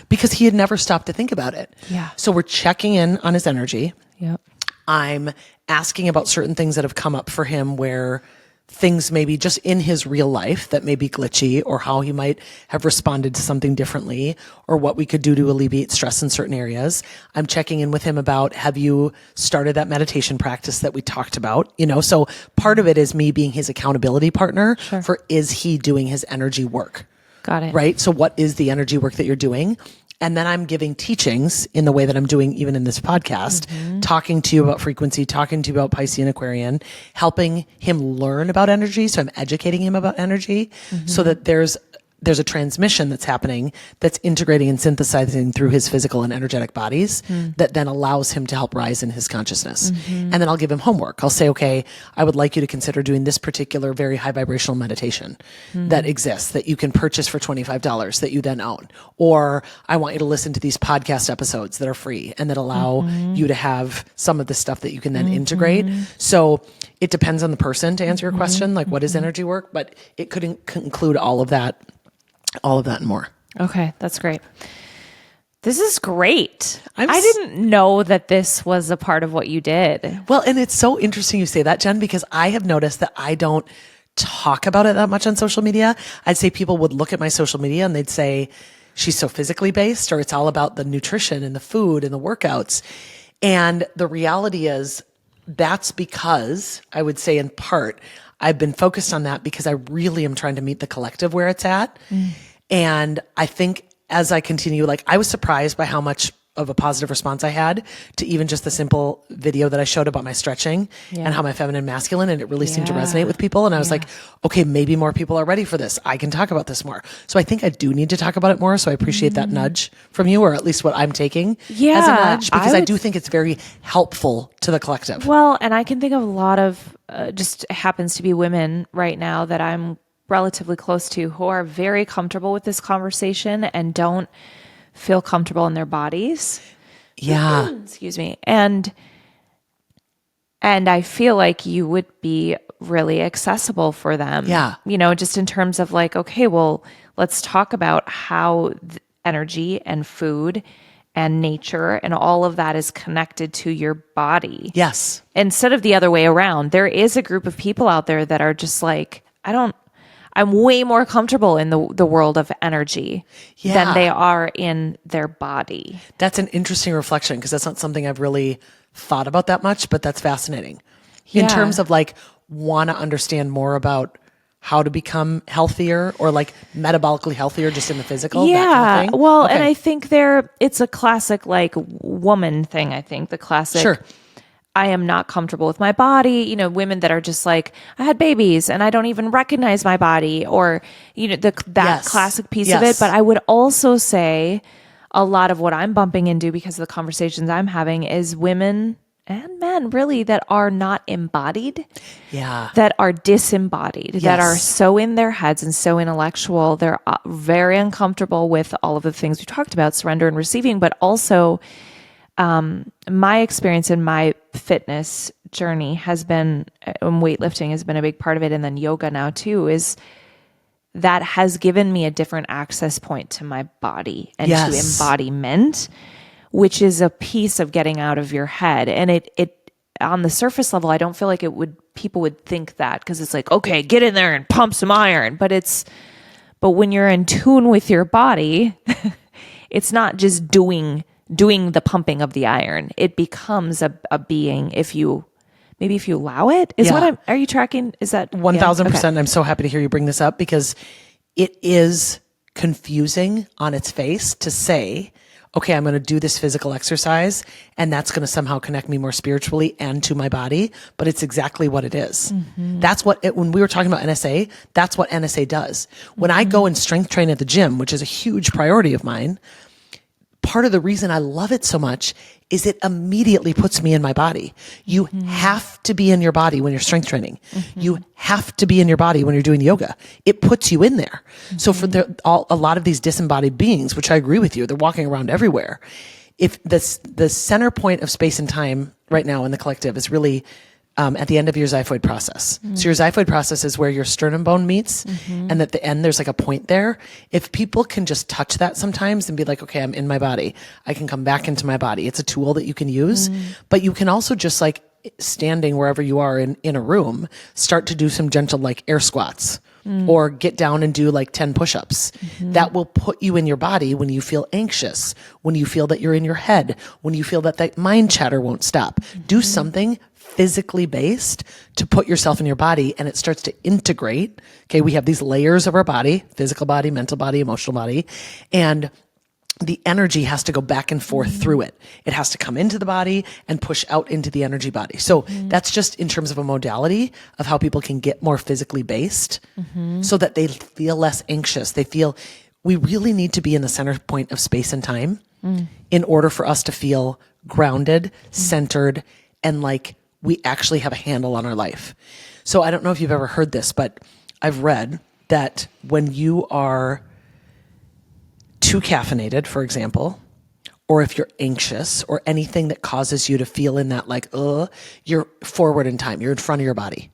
because he had never stopped to think about it. Yeah. So we're checking in on his energy. Yep. I'm asking about certain things that have come up for him, where things maybe just in his real life that may be glitchy, or how he might have responded to something differently, or what we could do to alleviate stress in certain areas. I'm checking in with him about, have you started that meditation practice that we talked about? So part of it is me being his accountability partner for, is he doing his energy work? Got it. Right? So what is the energy work that you're doing? And then I'm giving teachings in the way that I'm doing even in this podcast, talking to you about frequency, talking to you about Piscean Aquarian, helping him learn about energy. So I'm educating him about energy so that there's a transmission that's happening that's integrating and synthesizing through his physical and energetic bodies that then allows him to help rise in his consciousness. And then I'll give him homework. I'll say, okay, I would like you to consider doing this particular very high vibrational meditation that exists, that you can purchase for $25 that you then own. Or I want you to listen to these podcast episodes that are free and that allow you to have some of the stuff that you can then integrate. So it depends on the person, to answer your question, like what is energy work, but it could include all of that and more. Okay, that's great. This is great. I didn't know that this was a part of what you did. Well, and it's so interesting you say that, Jen, because I have noticed that I don't talk about it that much on social media. I'd say people would look at my social media and they'd say, she's so physically based, or it's all about the nutrition and the food and the workouts. And the reality is that's because, I would say in part, I've been focused on that because I really am trying to meet the collective where it's at. And I think as I continue, I was surprised by how much of a positive response I had to even just the simple video that I showed about my stretching and how my feminine masculine, and it really seemed to resonate with people. And I was like, okay, maybe more people are ready for this. I can talk about this more. So I think I do need to talk about it more. So I appreciate that nudge from you, or at least what I'm taking as a nudge, because I do think it's very helpful to the collective. Well, and I can think of a lot of just happens to be women right now that I'm relatively close to who are very comfortable with this conversation and don't feel comfortable in their bodies. Yeah. Excuse me. And I feel like you would be really accessible for them. Yeah. Just in terms of okay, well, let's talk about how energy and food and nature and all of that is connected to your body. Yes. Instead of the other way around. There is a group of people out there that are just I'm way more comfortable in the world of energy than they are in their body. That's an interesting reflection, because that's not something I've really thought about that much, but that's fascinating. In terms of want to understand more about how to become healthier, or metabolically healthier just in the physical. Yeah. That kind of thing? Well, Okay. and I think it's a classic woman thing. I think the classic. Sure. I am not comfortable with my body. Women that are just I had babies and I don't even recognize my body, or, that classic piece of it. But I would also say a lot of what I'm bumping into because of the conversations I'm having is women and men really that are not embodied, that are disembodied, that are so in their heads and so intellectual. They're very uncomfortable with all of the things we talked about, surrender and receiving, but also My experience in my fitness journey has been, weightlifting has been a big part of it, and then yoga now too, is that has given me a different access point to my body and to embodiment, which is a piece of getting out of your head. And it on the surface level, I don't feel like people would think that, because it's like, okay, get in there and pump some iron. But when you're in tune with your body, it's not just doing the pumping of the iron. It becomes a being if you allow it. Are you tracking? Is that 1000%? Okay. I'm so happy to hear you bring this up, because it is confusing on its face to say, okay, I'm going to do this physical exercise and that's going to somehow connect me more spiritually and to my body. But it's exactly what it is. Mm-hmm. That's when we were talking about NSA, that's what NSA does. When I go and strength train at the gym, which is a huge priority of mine, part of the reason I love it so much is it immediately puts me in my body. You have to be in your body when you're strength training. You have to be in your body when you're doing yoga. It puts you in there. So for a lot of these disembodied beings, which I agree with you, they're walking around everywhere. If the center point of space and time right now in the collective is really at the end of your xiphoid process. So your xiphoid process is where your sternum bone meets, and at the end there's like a point there. If people can just touch that sometimes and be like, okay, I'm in my body, I can come back into my body. It's a tool that you can use, but you can also just like standing wherever you are in a room, start to do some gentle like air squats. Or get down and do like 10 push-ups. That will put you in your body when you feel anxious, when you feel that you're in your head, when you feel that mind chatter won't stop. Do something physically based to put yourself in your body, and it starts to integrate. Okay, we have these layers of our body: physical body, mental body, emotional body, and the energy has to go back and forth through it. It has to come into the body and push out into the energy body. So that's just in terms of a modality of how people can get more physically based so that they feel less anxious. We really need to be in the center point of space and time in order for us to feel grounded, centered, and like we actually have a handle on our life. So I don't know if you've ever heard this, but I've read that when you are too caffeinated, for example, or if you're anxious or anything that causes you to feel in that like, you're forward in time. You're in front of your body.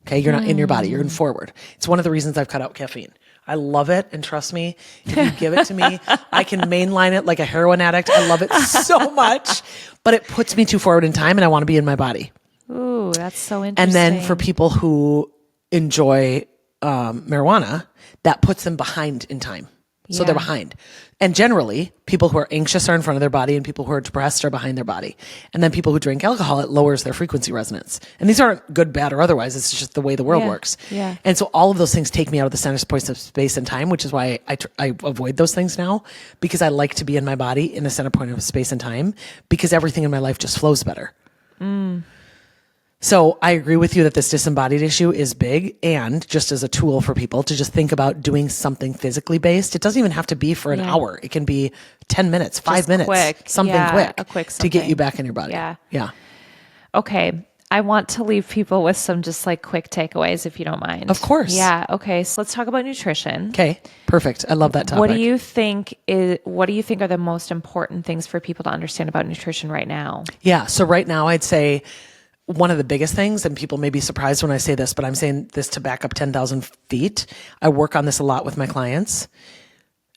Okay. You're not in your body. You're in forward. It's one of the reasons I've cut out caffeine. I love it. And trust me, if you give it to me, I can mainline it like a heroin addict. I love it so much, but it puts me too forward in time and I want to be in my body. Ooh, that's so interesting. And then for people who enjoy marijuana, that puts them behind in time. So they're behind. And generally, people who are anxious are in front of their body and people who are depressed are behind their body. And then people who drink alcohol, it lowers their frequency resonance. And these aren't good, bad, or otherwise. It's just the way the world works. Yeah. And so all of those things take me out of the center points of space and time, which is why I avoid those things now, because I like to be in my body in the center point of space and time, because everything in my life just flows better. So I agree with you that this disembodied issue is big, and just as a tool for people to just think about doing something physically based. It doesn't even have to be for an hour. It can be 10 minutes, 5 minutes, something quick, a quick to get you back in your body. Yeah. Okay. I want to leave people with some just like quick takeaways, if you don't mind. Of course. Yeah. Okay. So let's talk about nutrition. Okay. Perfect. I love that topic. What do you think are the most important things for people to understand about nutrition right now? Yeah. So right now I'd say one of the biggest things, and people may be surprised when I say this, but I'm saying this to back up 10,000 feet. I work on this a lot with my clients.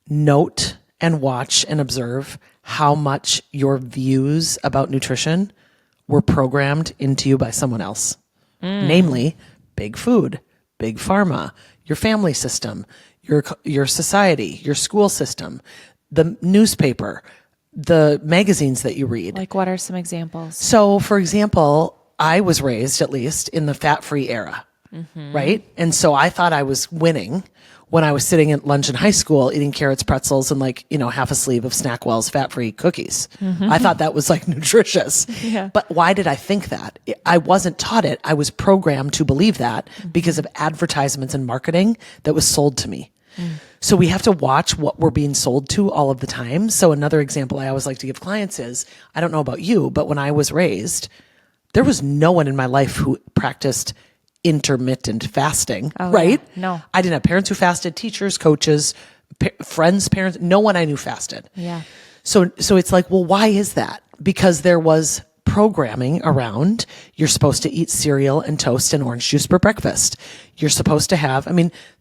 Note and watch and observe how much your views about nutrition were programmed into you by someone else. Namely, big food, big pharma, your family system, your society, your school system, the newspaper, the magazines that you read. Like, what are some examples? So, for example, I was raised, at least, in the fat-free era, right? And so I thought I was winning when I was sitting at lunch in high school eating carrots, pretzels, and half a sleeve of Snackwell's fat-free cookies. I thought that was nutritious. But why did I think that? I wasn't taught it. I was programmed to believe that because of advertisements and marketing that was sold to me. So we have to watch what we're being sold to all of the time. So another example I always like to give clients is, I don't know about you, but when I was raised, there was no one in my life who practiced intermittent fasting, right? Yeah. No. I didn't have parents who fasted, teachers, coaches, friends, parents, no one I knew fasted. Yeah. So it's like, well, why is that? because there was programming around, you're supposed to eat cereal and toast and orange juice for breakfast. You're supposed to have,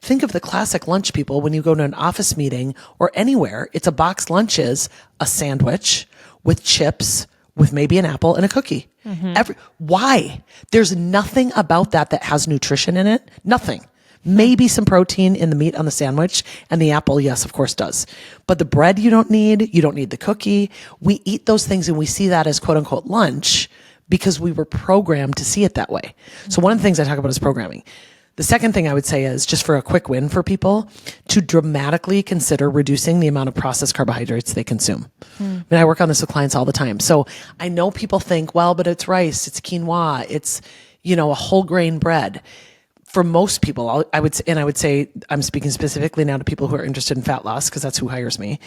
think of the classic lunch people when you go to an office meeting or anywhere, it's a box lunch is a sandwich with chips, with maybe an apple and a cookie. Why? There's nothing about that has nutrition in it. Nothing. Maybe some protein in the meat on the sandwich, and the apple, yes, of course does. But the bread you don't need the cookie. We eat those things and we see that as quote unquote lunch because we were programmed to see it that way. So one of the things I talk about is programming. The second thing I would say is, just for a quick win for people, to dramatically consider reducing the amount of processed carbohydrates they consume. I work on this with clients all the time. So I know people think, well, but it's rice, it's quinoa, it's, a whole grain bread. For most people, I would say, I'm speaking specifically now to people who are interested in fat loss, because that's who hires me.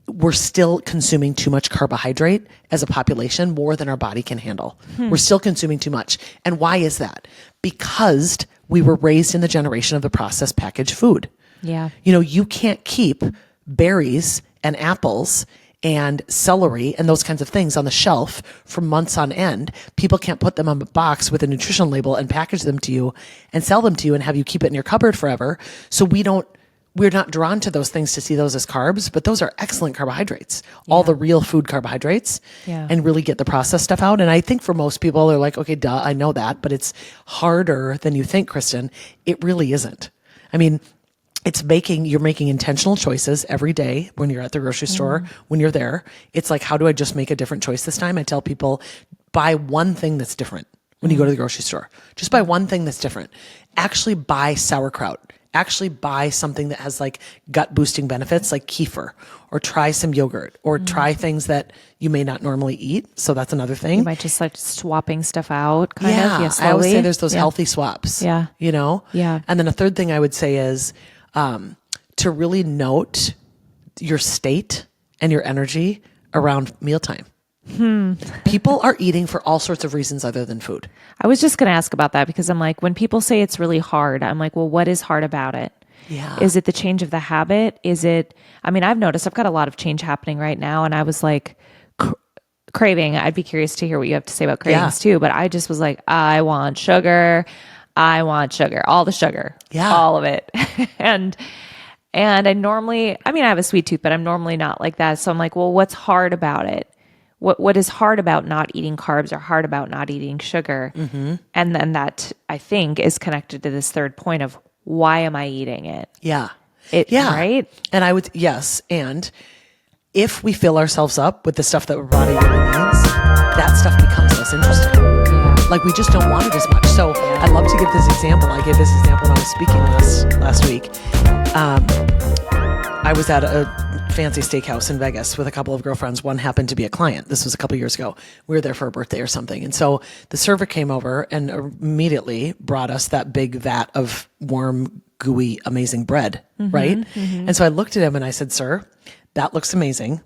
We're still consuming too much carbohydrate as a population, more than our body can handle. We're still consuming too much. And why is that? Because we were raised in the generation of the processed packaged food. Yeah. You can't keep berries and apples and celery and those kinds of things on the shelf for months on end. People can't put them on a box with a nutrition label and package them to you and sell them to you and have you keep it in your cupboard forever. So we're not drawn to those things to see those as carbs, but those are excellent carbohydrates, all the real food carbohydrates, and really get the processed stuff out. And I think for most people, they're like, okay, duh, I know that, but it's harder than you think, Kristen. It really isn't. You're making intentional choices every day when you're at the grocery store, when you're there. It's like, how do I just make a different choice this time? I tell people, buy one thing that's different when you go to the grocery store. Just buy one thing that's different. Actually buy sauerkraut. Actually buy something that has like gut boosting benefits like kefir, or try some yogurt, or try things that you may not normally eat. So that's another thing. You might just like swapping stuff out kind of. Yeah, I always say there's those healthy swaps. Yeah. Yeah. And then a third thing I would say is to really note your state and your energy around mealtime. People are eating for all sorts of reasons other than food. I was just going to ask about that because I'm like, when people say it's really hard, I'm like, well, what is hard about it? Yeah. Is it the change of the habit? Is it, I've noticed I've got a lot of change happening right now, and I was like craving. I'd be curious to hear what you have to say about cravings too, but I just was like, I want sugar, all the sugar, all of it. And I normally, I have a sweet tooth, but I'm normally not like that. So I'm like, well, what's hard about it? What is hard about not eating carbs or hard about not eating sugar? And then that, I think, is connected to this third point of, why am I eating it? Yeah. Right? And yes. And if we fill ourselves up with the stuff that our body really needs, that stuff becomes less interesting. Like, we just don't want it as much. So I'd love to give this example. I gave this example when I was speaking last week. I was at a fancy steakhouse in Vegas with a couple of girlfriends. One happened to be a client. This was a couple of years ago. We were there for a birthday or something. And so the server came over and immediately brought us that big vat of warm, gooey, amazing bread, right? And so I looked at him and I said, sir, that looks amazing.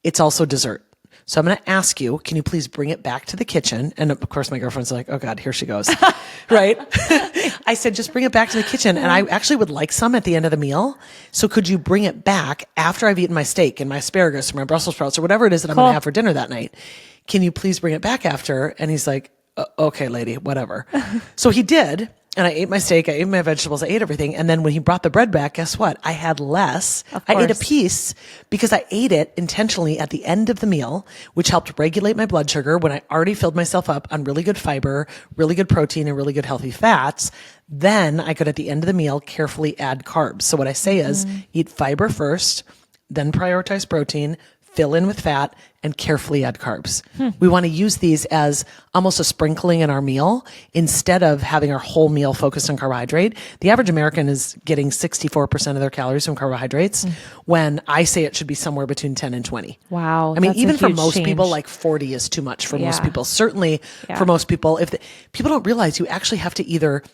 It's also dessert. So I'm going to ask you, can you please bring it back to the kitchen? And of course, my girlfriend's like, oh God, here she goes. Right? I said, just bring it back to the kitchen. And I actually would like some at the end of the meal. So could you bring it back after I've eaten my steak and my asparagus or my Brussels sprouts or whatever it is that I'm going to have for dinner that night? Can you please bring it back after? And he's like, okay, lady, whatever. So he did. And I ate my steak, I ate my vegetables, I ate everything. And then when he brought the bread back, guess what? I had less. I ate a piece because I ate it intentionally at the end of the meal, which helped regulate my blood sugar when I already filled myself up on really good fiber, really good protein, and really good healthy fats. Then I could, at the end of the meal, carefully add carbs. So what I say is, eat fiber first, then prioritize protein, fill in with fat, and carefully add carbs. We want to use these as almost a sprinkling in our meal instead of having our whole meal focused on carbohydrate. The average American is getting 64% of their calories from carbohydrates when I say it should be somewhere between 10 and 20. Wow. Even for most people, like 40 is too much for most people. Certainly for most people, people don't realize you actually have to either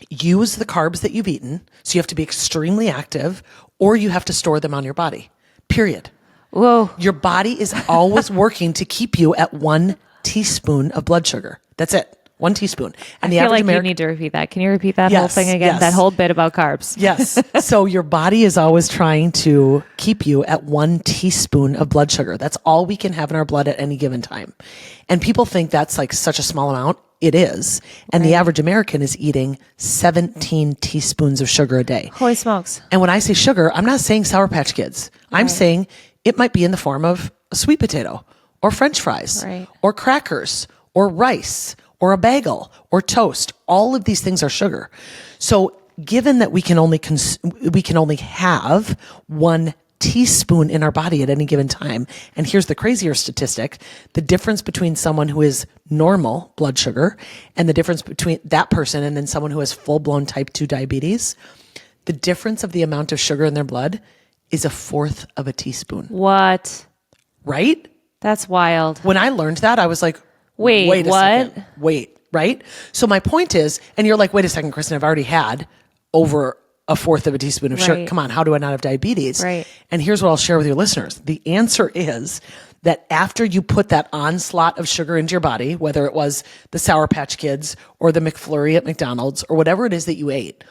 use the carbs that you've eaten, so you have to be extremely active, or you have to store them on your body, period. Whoa. Your body is always working to keep you at 1 teaspoon of blood sugar. That's it. 1 teaspoon. And I feel like you need to repeat that. Can you repeat that whole thing again? Yes. That whole bit about carbs. Yes. So your body is always trying to keep you at 1 teaspoon of blood sugar. That's all we can have in our blood at any given time. And people think that's like such a small amount. It is. And the average American is eating 17 teaspoons of sugar a day. Holy smokes. And when I say sugar, I'm not saying Sour Patch Kids. I'm saying it might be in the form of a sweet potato or French fries or crackers or rice or a bagel or toast. All of these things are sugar. So given that we can only have 1 teaspoon in our body at any given time. And here's the crazier statistic. The difference between someone who is normal blood sugar and the difference between that person and then someone who has full-blown type 2 diabetes, the difference of the amount of sugar in their blood is 1/4 of a teaspoon. What? Right? That's wild. When I learned that, I was like, wait a what? second. Wait, right? So my point is, and you're like, wait a second, Kristen, I've already had over 1/4 of a teaspoon of sugar. Come on, how do I not have diabetes? Right. And here's what I'll share with your listeners. The answer is that after you put that onslaught of sugar into your body, whether it was the Sour Patch Kids or the McFlurry at McDonald's or whatever it is that you ate,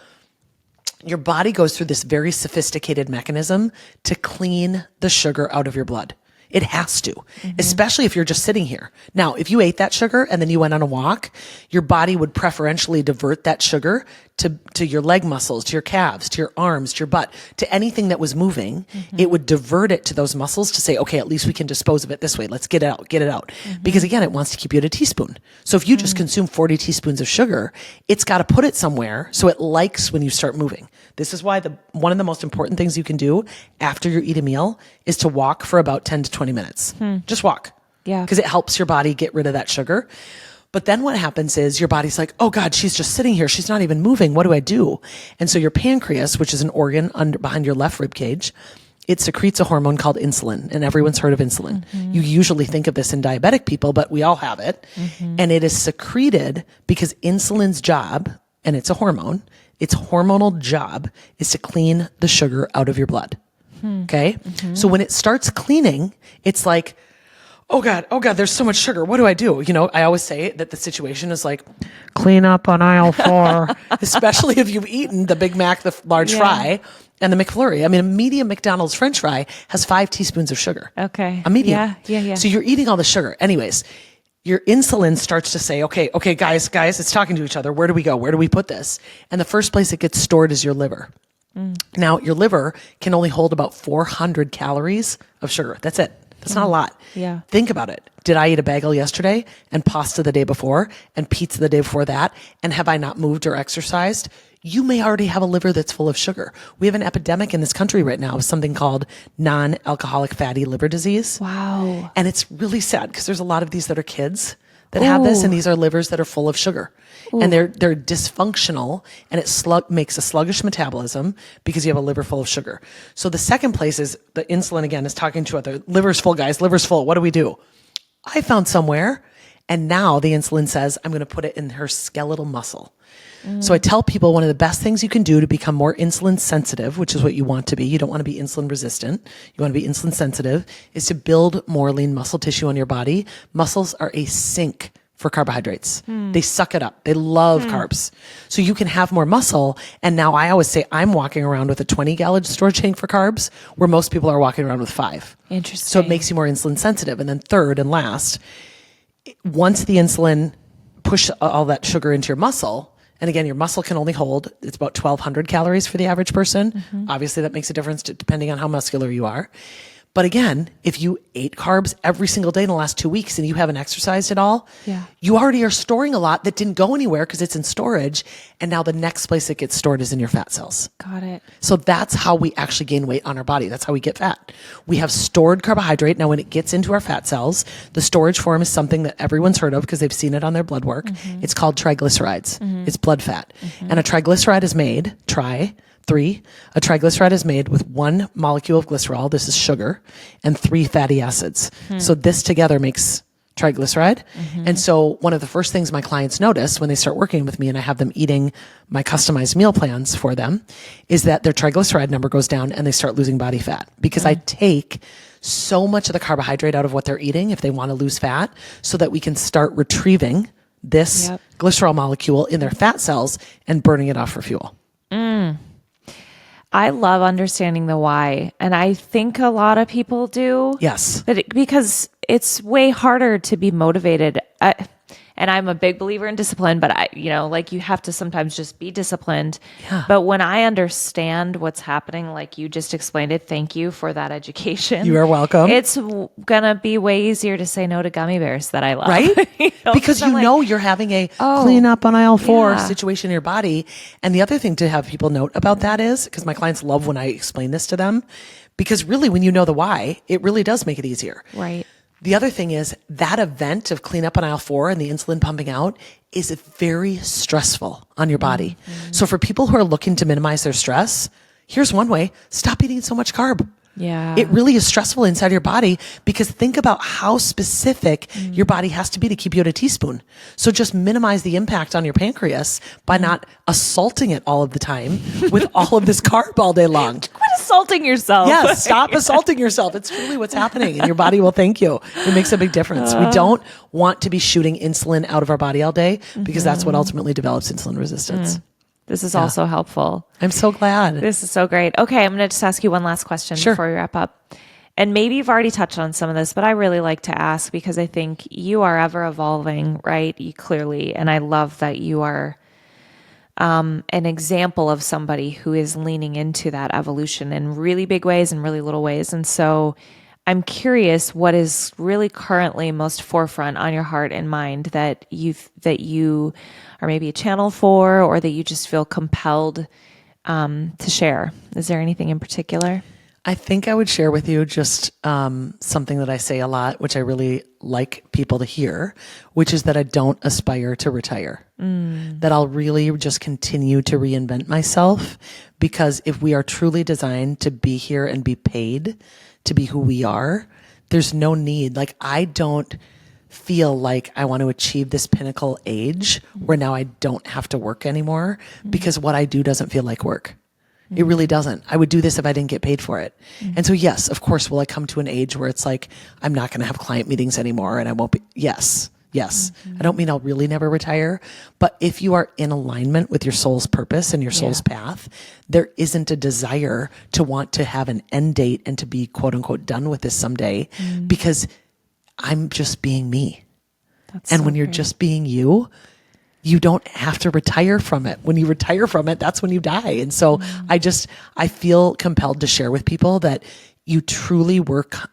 your body goes through this very sophisticated mechanism to clean the sugar out of your blood. It has to, especially if you're just sitting here. Now, if you ate that sugar and then you went on a walk, your body would preferentially divert that sugar to your leg muscles, to your calves, to your arms, to your butt, to anything that was moving. It would divert it to those muscles to say, okay, at least we can dispose of it this way. Let's get it out. Because again, it wants to keep you at a teaspoon. So if you just consume 40 teaspoons of sugar, it's got to put it somewhere so it likes when you start moving. This is why one of the most important things you can do after you eat a meal is to walk for about 10 to 20 minutes. Just walk. Yeah. Because it helps your body get rid of that sugar. But then what happens is your body's like, oh God, she's just sitting here. She's not even moving. What do I do? And so your pancreas, which is an organ behind your left rib cage, it secretes a hormone called insulin, and everyone's heard of insulin. You usually think of this in diabetic people, but we all have it. And it is secreted because insulin's job, and it's a hormone, its hormonal job is to clean the sugar out of your blood. Okay? So when it starts cleaning, it's like, oh God, there's so much sugar. What do I do? You know, I always say that the situation is like, clean up on aisle 4, especially if you've eaten the Big Mac, the large fry, and the McFlurry. I mean, a medium McDonald's French fry has 5 teaspoons of sugar. Okay. A medium. Yeah. So you're eating all the sugar. Anyways, your insulin starts to say, okay, guys, it's talking to each other. Where do we go? Where do we put this? And the first place it gets stored is your liver. Now, your liver can only hold about 400 calories of sugar. That's it. That's not a lot. Yeah. Think about it. Did I eat a bagel yesterday and pasta the day before and pizza the day before that? And have I not moved or exercised? You may already have a liver that's full of sugar. We have an epidemic in this country right now of something called non-alcoholic fatty liver disease. Wow. And it's really sad because there's a lot of these that are kids that have this, and these are livers that are full of sugar. And they're dysfunctional, and it makes a sluggish metabolism because you have a liver full of sugar. So the second place is the insulin again is talking to other liver's full, guys, liver's full. What do we do? I found somewhere, and now the insulin says I'm going to put it in her skeletal muscle. So I tell people one of the best things you can do to become more insulin sensitive, which is what you want to be. You don't want to be insulin resistant. You want to be insulin sensitive, is to build more lean muscle tissue on your body. Muscles are a sink for carbohydrates. They suck it up. They love carbs. So you can have more muscle. And now I always say I'm walking around with a 20-gallon storage tank for carbs, where most people are walking around with 5. Interesting. So it makes you more insulin sensitive. And then third and last, once the insulin push all that sugar into your muscle, and again, your muscle can only hold, it's about 1,200 calories for the average person. Obviously, that makes a difference depending on how muscular you are. But again, if you ate carbs every single day in the last 2 weeks and you haven't exercised at all, you already are storing a lot that didn't go anywhere because it's in storage. And now the next place it gets stored is in your fat cells. Got it. So that's how we actually gain weight on our body. That's how we get fat. We have stored carbohydrate. Now, when it gets into our fat cells, the storage form is something that everyone's heard of because they've seen it on their blood work. It's called triglycerides. It's blood fat. And a triglyceride is made, a triglyceride is made with 1 molecule of glycerol, this is sugar, and 3 fatty acids. So this together makes triglyceride. And so one of the first things my clients notice when they start working with me and I have them eating my customized meal plans for them is that their triglyceride number goes down and they start losing body fat because I take so much of the carbohydrate out of what they're eating if they want to lose fat so that we can start retrieving this Yep. glycerol molecule in their fat cells and burning it off for fuel. I love understanding the why. And I think a lot of people do. Yes. Because it's way harder to be motivated. And I'm a big believer in discipline, but like you have to sometimes just be disciplined. Yeah. But when I understand what's happening, like you just explained it, thank you for that education. You are welcome. It's gonna be way easier to say no to gummy bears that I love. Right? Because I'm like, you're having a clean up on aisle 4 yeah. situation in your body. And the other thing to have people note about that is, because my clients love when I explain this to them, because really when you know the why, it really does make it easier. right. The other thing is that event of clean up on aisle 4 and the insulin pumping out is very stressful on your body. Mm-hmm. So for people who are looking to minimize their stress, here's one way: stop eating so much carb. Yeah. It really is stressful inside your body, because think about how specific your body has to be to keep you at a teaspoon. So just minimize the impact on your pancreas by not assaulting it all of the time with all of this carb all day long. Quit assaulting yourself. Yes, stop assaulting yourself. It's really what's happening, and your body will thank you. It makes a big difference. We don't want to be shooting insulin out of our body all day, because that's what ultimately develops insulin resistance. This is also helpful. I'm so glad. This is so great. Okay, I'm going to just ask you one last question before we wrap up. And maybe you've already touched on some of this, but I really like to ask because I think you are ever evolving, right? You clearly, and I love that you are an example of somebody who is leaning into that evolution in really big ways and really little ways. And so I'm curious, what is really currently most forefront on your heart and mind that you are maybe a channel for, or that you just feel compelled to share? Is there anything in particular? I think I would share with you just something that I say a lot, which I really like people to hear, which is that I don't aspire to retire. That I'll really just continue to reinvent myself, because if we are truly designed to be here and be paid to be who we are, there's no need. Like, I don't feel like I want to achieve this pinnacle age where now I don't have to work anymore, because what I do doesn't feel like work. It really doesn't. I would do this if I didn't get paid for it. And so, yes, of course, will I come to an age where it's like, I'm not going to have client meetings anymore and I won't be. Yes. I don't mean I'll really never retire, but if you are in alignment with your soul's purpose and your soul's path, there isn't a desire to want to have an end date and to be quote unquote done with this someday, because I'm just being me. And when you're just being you, you don't have to retire from it. When you retire from it, that's when you die. And so I feel compelled to share with people that you truly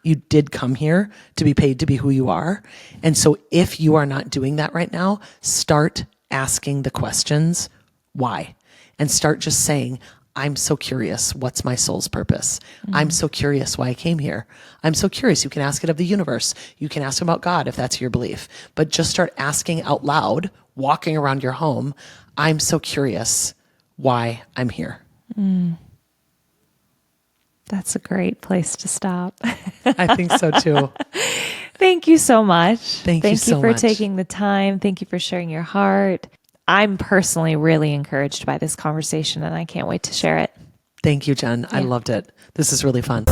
you did come here to be paid to be who you are. And so if you are not doing that right now, start asking the questions, why? And start just saying, I'm so curious. What's my soul's purpose? I'm so curious why I came here. I'm so curious. You can ask it of the universe. You can ask about God if that's your belief, but just start asking out loud, walking around your home. I'm so curious why I'm here. That's a great place to stop. I think so too. Thank you so much. Thank you so for much. taking the time. Thank you for sharing your heart. I'm personally really encouraged by this conversation, and I can't wait to share it. Thank you, Jen. I loved it. This is really fun.